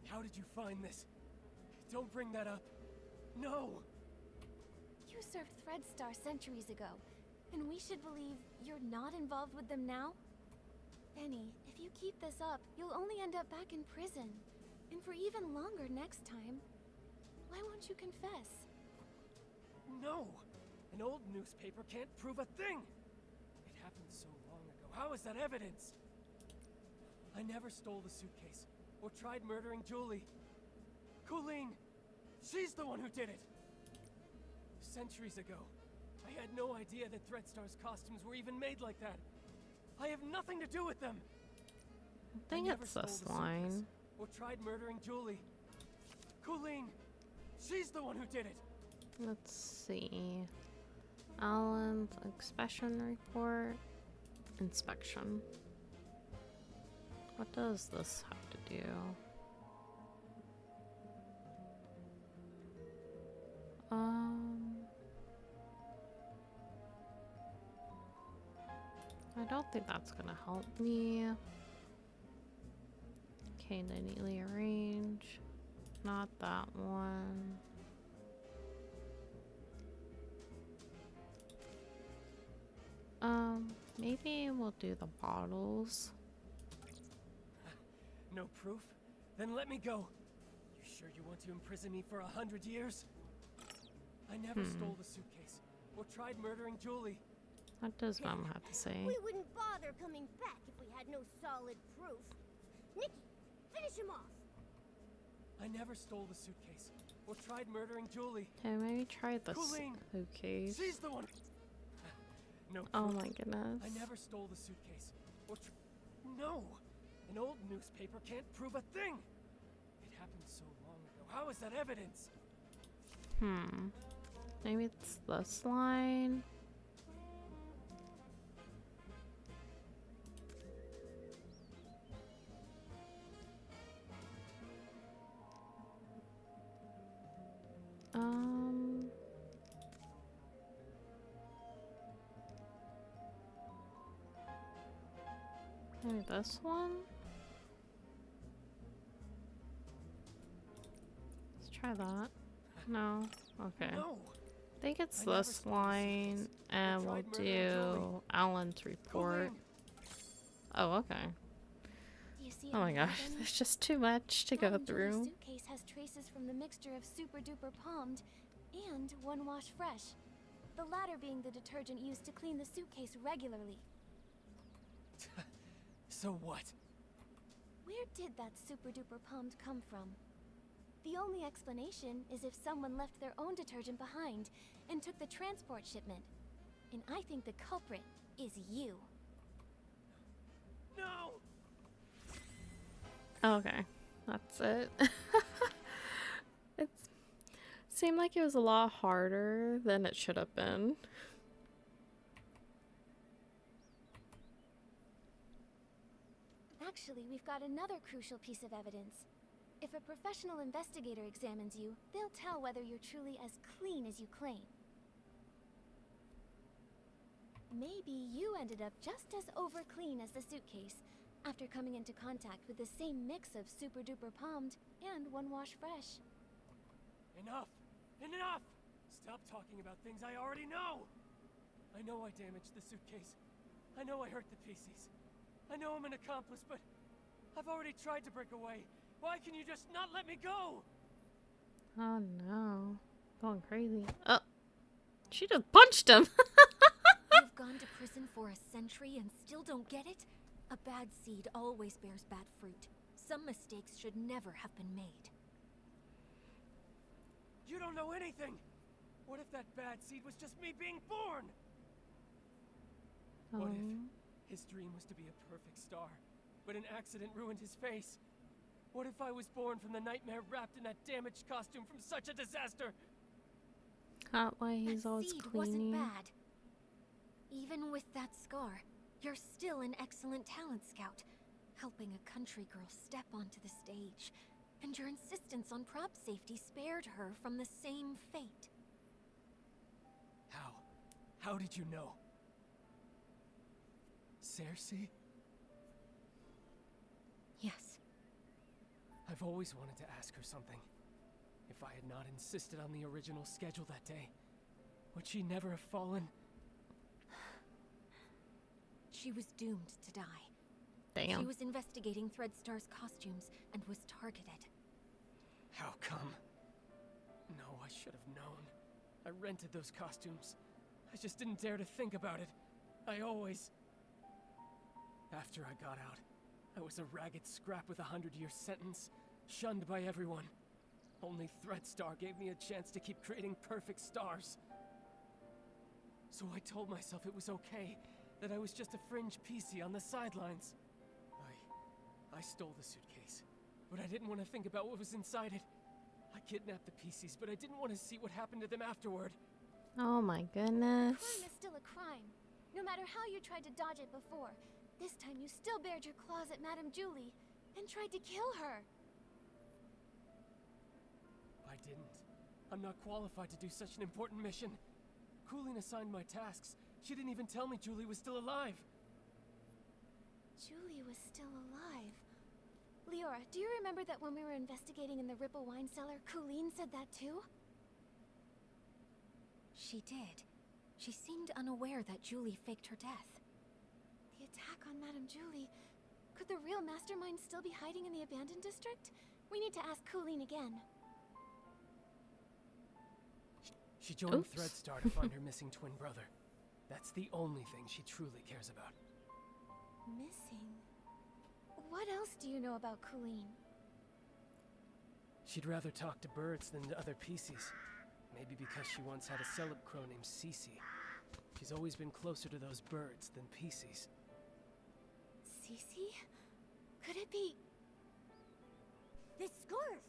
[SPEAKER 5] How did you find this? Don't bring that up. No!
[SPEAKER 2] You served Threadstar centuries ago, and we should believe you're not involved with them now? Benny, if you keep this up, you'll only end up back in prison. And for even longer next time. Why won't you confess?
[SPEAKER 5] No! An old newspaper can't prove a thing! It happened so long ago. How is that evidence? I never stole the suitcase, or tried murdering Julie. Colleen! She's the one who did it! Centuries ago, I had no idea that Threadstar's costumes were even made like that. I have nothing to do with them!
[SPEAKER 1] I think
[SPEAKER 5] never
[SPEAKER 1] it's
[SPEAKER 5] stole
[SPEAKER 1] this
[SPEAKER 5] the suitcase,
[SPEAKER 1] line.
[SPEAKER 5] or tried murdering Julie. Colleen! She's the one who did it!
[SPEAKER 1] Let's see. Alan's inspection report. Inspection. What does this have to do? I don't think that's gonna help me. Okay, to neatly arrange. Not that one. Maybe we'll do the bottles.
[SPEAKER 5] No proof? Then let me go. You sure you want to imprison me for 100 years? I never stole the suitcase, or tried murdering Julie.
[SPEAKER 1] What does Mom have to say?
[SPEAKER 4] We wouldn't bother coming back if we had no solid proof. Nikki, finish him off.
[SPEAKER 5] I never stole the suitcase, or tried murdering Julie.
[SPEAKER 1] Okay, maybe try this.
[SPEAKER 5] Colleen,
[SPEAKER 1] Okay.
[SPEAKER 5] She's the one. No proof.
[SPEAKER 1] Oh my goodness.
[SPEAKER 5] I never stole the suitcase, or no! An old newspaper can't prove a thing! It happened so long ago. How is that evidence?
[SPEAKER 1] Maybe it's this line. Maybe this one? Let's try that. No? Okay.
[SPEAKER 5] No!
[SPEAKER 1] I think it's
[SPEAKER 5] I never
[SPEAKER 1] this
[SPEAKER 5] stole the
[SPEAKER 1] line,
[SPEAKER 5] suitcase.
[SPEAKER 1] and
[SPEAKER 5] I
[SPEAKER 1] we'll
[SPEAKER 5] tried murdering
[SPEAKER 1] do
[SPEAKER 5] Julie.
[SPEAKER 1] Alan's report.
[SPEAKER 5] Colleen,
[SPEAKER 1] Oh, okay.
[SPEAKER 2] Do you see
[SPEAKER 1] Oh my
[SPEAKER 2] it now,
[SPEAKER 1] gosh,
[SPEAKER 2] Benny?
[SPEAKER 1] there's just too much to go
[SPEAKER 2] That Julie's
[SPEAKER 1] through.
[SPEAKER 2] suitcase has traces from the mixture of super duper palmed and One Wash Fresh. The latter being the detergent used to clean the suitcase regularly.
[SPEAKER 5] So what?
[SPEAKER 2] Where did that super duper palmed come from? The only explanation is if someone left their own detergent behind and took the transport shipment. And I think the culprit is you.
[SPEAKER 5] No!
[SPEAKER 1] Okay, that's it. It seemed like it was a lot harder than it should have been.
[SPEAKER 6] Actually, we've got another crucial piece of evidence. If a professional investigator examines you, they'll tell whether you're truly as clean as you claim. Maybe you ended up just as over-clean as the suitcase, after coming into contact with the same mix of super-duper palmed and one wash fresh.
[SPEAKER 5] Enough! Enough! Stop talking about things I already know! I know I damaged the suitcase. I know I hurt the Pieceys. I know I'm an accomplice, but I've already tried to break away. Why can you just not let me go?
[SPEAKER 1] Oh no. Going crazy. Oh. She just punched him.
[SPEAKER 9] You've gone to prison for a century and still don't get it? A bad seed always bears bad fruit. Some mistakes should never have been made.
[SPEAKER 5] You don't know anything! What if that bad seed was just me being born? What if his dream was to be a perfect star, but an accident ruined his face? What if I was born from the nightmare wrapped in that damaged costume from such a disaster?
[SPEAKER 1] Not why he's
[SPEAKER 9] that
[SPEAKER 1] always
[SPEAKER 9] seed
[SPEAKER 1] cleaning.
[SPEAKER 9] wasn't bad. Even with that scar, you're still an excellent talent scout, helping a country girl step onto the stage. And your insistence on prop safety spared her from the same fate.
[SPEAKER 5] How? How did you know? Cersei?
[SPEAKER 9] Yes.
[SPEAKER 5] I've always wanted to ask her something. If I had not insisted on the original schedule that day, would she never have fallen?
[SPEAKER 9] She was doomed to die.
[SPEAKER 1] Damn.
[SPEAKER 9] She was investigating Threadstar's costumes and was targeted.
[SPEAKER 5] How come? No, I should have known. I rented those costumes. I just didn't dare to think about it. I always... After I got out, I was a ragged scrap with a 100-year sentence, shunned by everyone. Only Threadstar gave me a chance to keep creating perfect stars. So I told myself it was okay, that I was just a fringe Piecey on the sidelines. I stole the suitcase, but I didn't want to think about what was inside it. I kidnapped the Pieceys, but I didn't want to see what happened to them afterward.
[SPEAKER 1] Oh my goodness.
[SPEAKER 6] Crime is still a crime. No matter how you tried to dodge it before, this time you still bared your claws at Madame Julie and tried to kill her.
[SPEAKER 5] I didn't. I'm not qualified to do such an important mission. Coolin assigned my tasks. She didn't even tell me Julie was still alive.
[SPEAKER 6] Julie was still alive. Leora, do you remember that when we were investigating in the Ripple wine cellar, Coolin said that too?
[SPEAKER 9] She did. She seemed unaware that Julie faked her death.
[SPEAKER 6] The attack on Madame Julie. Could the real mastermind still be hiding in the abandoned district? We need to ask Coolin again.
[SPEAKER 5] She joined
[SPEAKER 1] Oops.
[SPEAKER 5] Threadstar to find her missing twin brother. That's the only thing she truly cares about.
[SPEAKER 6] Missing? What else do you know about Coolin?
[SPEAKER 5] She'd rather talk to birds than to other Pieceys. Maybe because she once had a celeb crow named Cece. She's always been closer to those birds than Pieceys.
[SPEAKER 6] Cece? Could it be...
[SPEAKER 4] This scarf!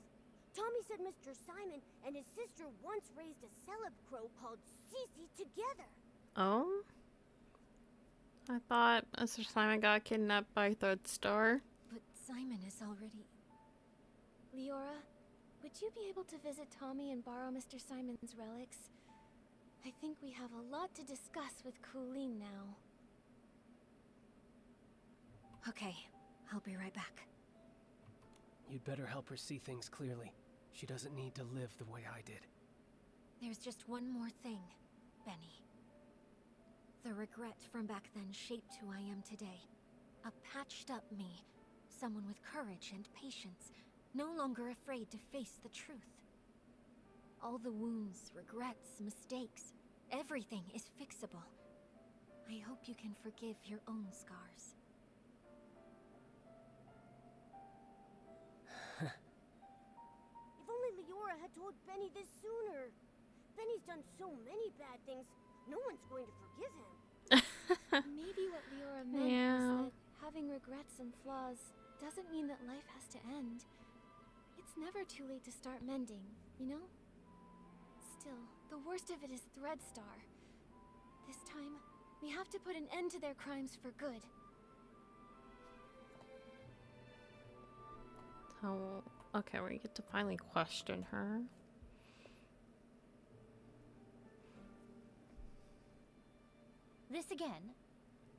[SPEAKER 4] Tommy said Mr. Simon and his sister once raised a celeb crow called Cece together.
[SPEAKER 1] Oh? I thought Mr. Simon got kidnapped by Threadstar.
[SPEAKER 9] But Simon is already...
[SPEAKER 6] Leora, would you be able to visit Tommy and borrow Mr. Simon's relics? I think we have a lot to discuss with Coolin now.
[SPEAKER 9] Okay, I'll be right back.
[SPEAKER 5] You'd better help her see things clearly. She doesn't need to live the way I did.
[SPEAKER 9] There's just one more thing, Benny. The regret from back then shaped who I am today. A patched-up me. Someone with courage and patience, no longer afraid to face the truth. All the wounds, regrets, mistakes, everything is fixable. I hope you can forgive your own scars.
[SPEAKER 4] If only Leora had told Benny this sooner. Benny's done so many bad things, no one's going to forgive him.
[SPEAKER 6] Maybe what Leora meant was that having regrets and flaws doesn't mean that life has to end. It's never too late to start mending, you know? Still, the worst of it is Threadstar. This time, we have to put an end to their crimes for good.
[SPEAKER 1] Oh, okay, we get to finally question her.
[SPEAKER 6] This again?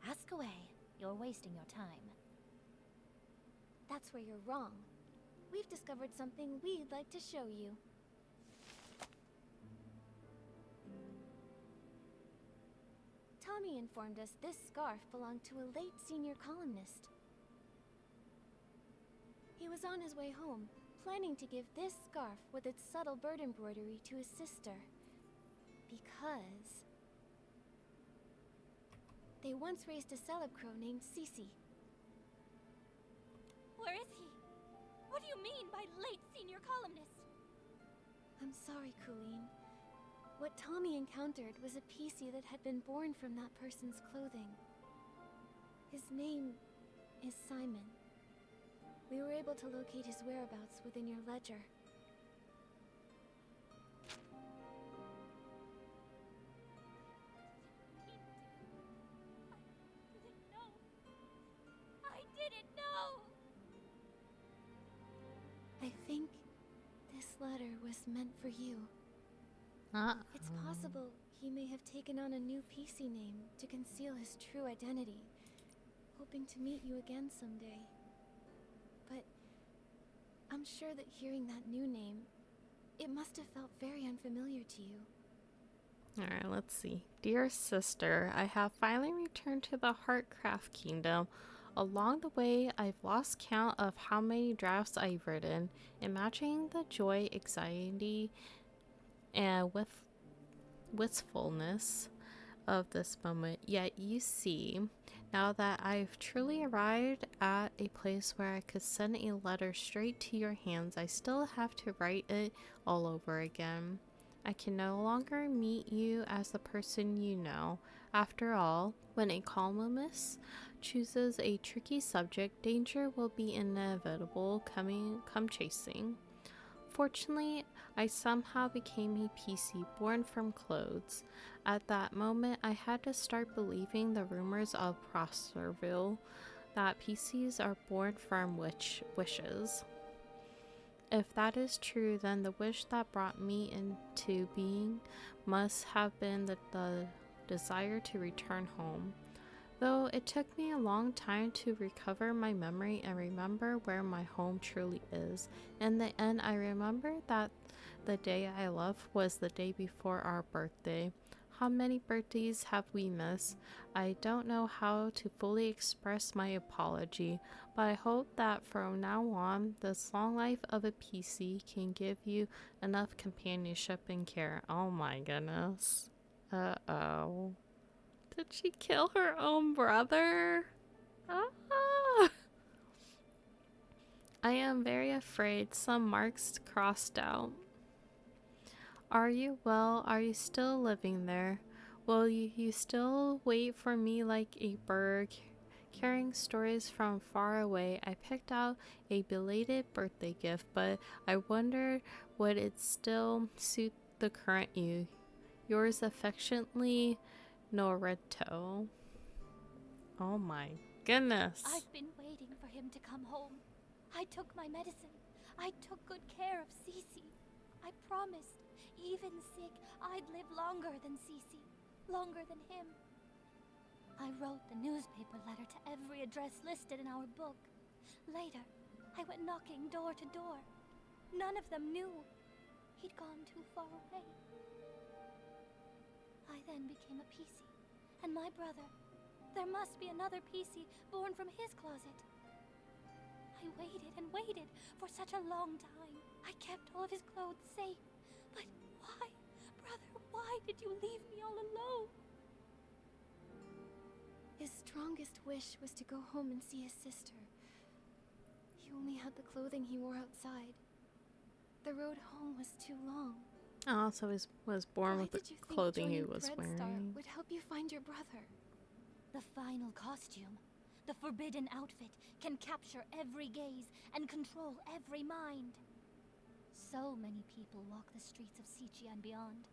[SPEAKER 6] Ask away. You're wasting your time.
[SPEAKER 2] That's where you're wrong. We've discovered something we'd like to show you. Tommy informed us this scarf belonged to a late senior columnist. He was on his way home, planning to give this scarf with its subtle bird embroidery to his sister. Because they once raised a celeb crow named Cece.
[SPEAKER 6] Where is he? What do you mean by late senior columnist?
[SPEAKER 2] I'm sorry, Colleen. What Tommy encountered was a Piecey that had been born from that person's clothing. His name is Simon. We were able to locate his whereabouts within your ledger.
[SPEAKER 6] I didn't know!
[SPEAKER 2] I think this letter was meant for you. It's possible he may have taken on a new Piecey name to conceal his true identity, hoping to meet you again someday. But I'm sure that hearing that new name, it must have felt very unfamiliar to you.
[SPEAKER 1] Alright, let's see. Dear sister, I have finally returned to the Heartcraft Kingdom. Along the way, I've lost count of how many drafts I've written, imagining the joy, anxiety, and wistfulness of this moment. Yet you see, now that I've truly arrived at a place where I could send a letter straight to your hands, I still have to write it all over again. I can no longer meet you as the person you know. After all, when a columnist chooses a tricky subject, danger will be inevitable come chasing. Fortunately, I somehow became a Piecey born from clothes. At that moment, I had to start believing the rumors of Prosperville, that Pieces are born from wishes. If that is true, then the wish that brought me into being must have been the desire to return home. Though it took me a long time to recover my memory and remember where my home truly is. In the end, I remember that the day I left was the day before our birthday. How many birthdays have we missed? I don't know how to fully express my apology, but I hope that from now on, this long life of a PC can give you enough companionship and care. Oh my goodness. Uh-oh. Did she kill her own brother? Ah! I am very afraid. Some marks crossed out. Are you well? Are you still living there? Will you still wait for me like a bird, carrying stories from far away? I picked out a belated birthday gift, but I wonder would it still suit the current you? Yours affectionately, Norito. Oh my goodness.
[SPEAKER 6] I've been waiting for him to come home. I took my medicine. I took good care of Cece. I promised, even sick, I'd live longer than Cece. Longer than him. I wrote the newspaper letter to every address listed in our book. Later, I went knocking door to door. None of them knew. He'd gone too far away. I then became a Piecey. And my brother. There must be another Piecey born from his closet. I waited and waited for such a long time. I kept all of his clothes safe. But why, brother, why did you leave me all alone?
[SPEAKER 2] His strongest wish was to go home and see his sister. He only had the clothing he wore outside. The road home was too long.
[SPEAKER 1] Oh, so he was born with the clothing he was
[SPEAKER 2] Threadstar
[SPEAKER 1] wearing.
[SPEAKER 2] would help you find your brother.
[SPEAKER 6] The final costume, the forbidden outfit, can capture every gaze and control every mind. So many people walk the streets of Sichi and beyond.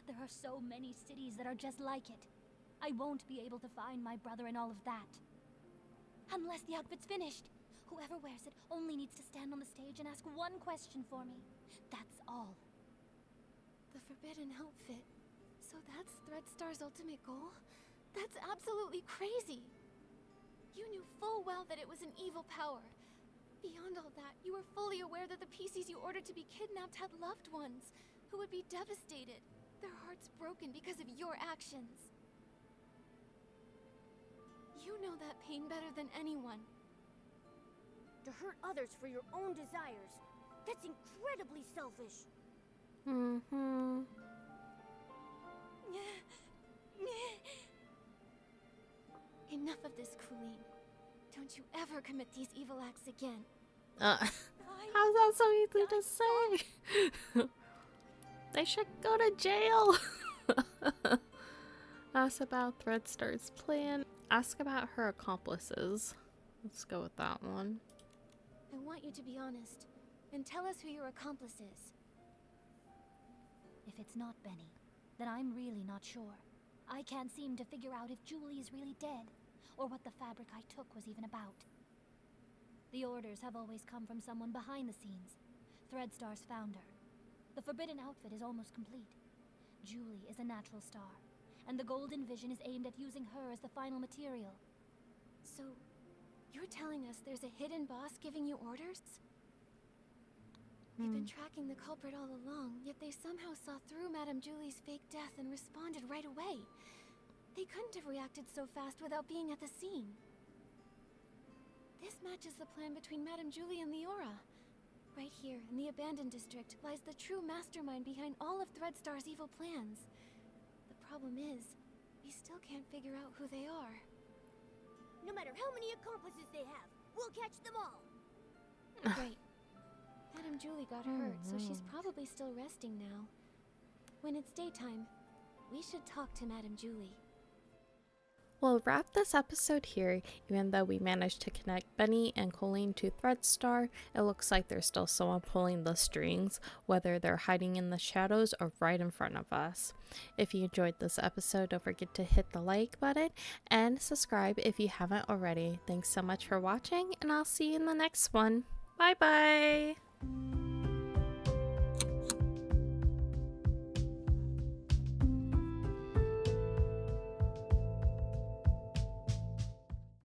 [SPEAKER 6] There are so many cities that are just like it. I won't be able to find my brother in all of that. Unless the outfit's finished. Whoever wears it only needs to stand on the stage and ask one question for me. That's all.
[SPEAKER 2] The forbidden outfit. So that's Threadstar's ultimate goal? That's absolutely crazy! You knew full well that it was an evil power. Beyond all that, you were fully aware that the Pieceys you ordered to be kidnapped had loved ones who would be devastated, their hearts broken because of your actions. You know that pain better than anyone.
[SPEAKER 4] To hurt others for your own desires. That's incredibly selfish.
[SPEAKER 1] Mm-hmm.
[SPEAKER 2] Enough of this, Colleen. Don't you ever commit these evil acts again.
[SPEAKER 1] How's that so easy to say? They should go to jail. Ask about Threadstar's plan. Ask about her accomplices. Let's go with that one.
[SPEAKER 2] I want you to be honest and tell us who your accomplice is.
[SPEAKER 6] If it's not Benny, then I'm really not sure. I can't seem to figure out if Julie is really dead, or what the fabric I took was even about. The orders have always come from someone behind the scenes, Threadstar's founder. The forbidden outfit is almost complete. Julie is a natural star, and the Golden Vision is aimed at using her as the final material.
[SPEAKER 2] So, you're telling us there's a hidden boss giving you orders? We've been tracking the culprit all along, yet they somehow saw through Madame Julie's fake death and responded right away. They couldn't have reacted so fast without being at the scene. This matches the plan between Madame Julie and Leora. Right here, in the abandoned district, lies the true mastermind behind all of Threadstar's evil plans. The problem is, we still can't figure out who they are.
[SPEAKER 4] No matter how many accomplices they have, we'll catch them all.
[SPEAKER 2] Great. Madame Julie got hurt, so she's probably still resting now. When it's daytime, we should talk to Madame Julie.
[SPEAKER 1] We'll wrap this episode here. Even though we managed to connect Benny and Colleen to Threadstar, it looks like there's still someone pulling the strings, whether they're hiding in the shadows or right in front of us. If you enjoyed this episode, don't forget to hit the like button and subscribe if you haven't already. Thanks so much for watching, and I'll see you in the next one. Bye bye!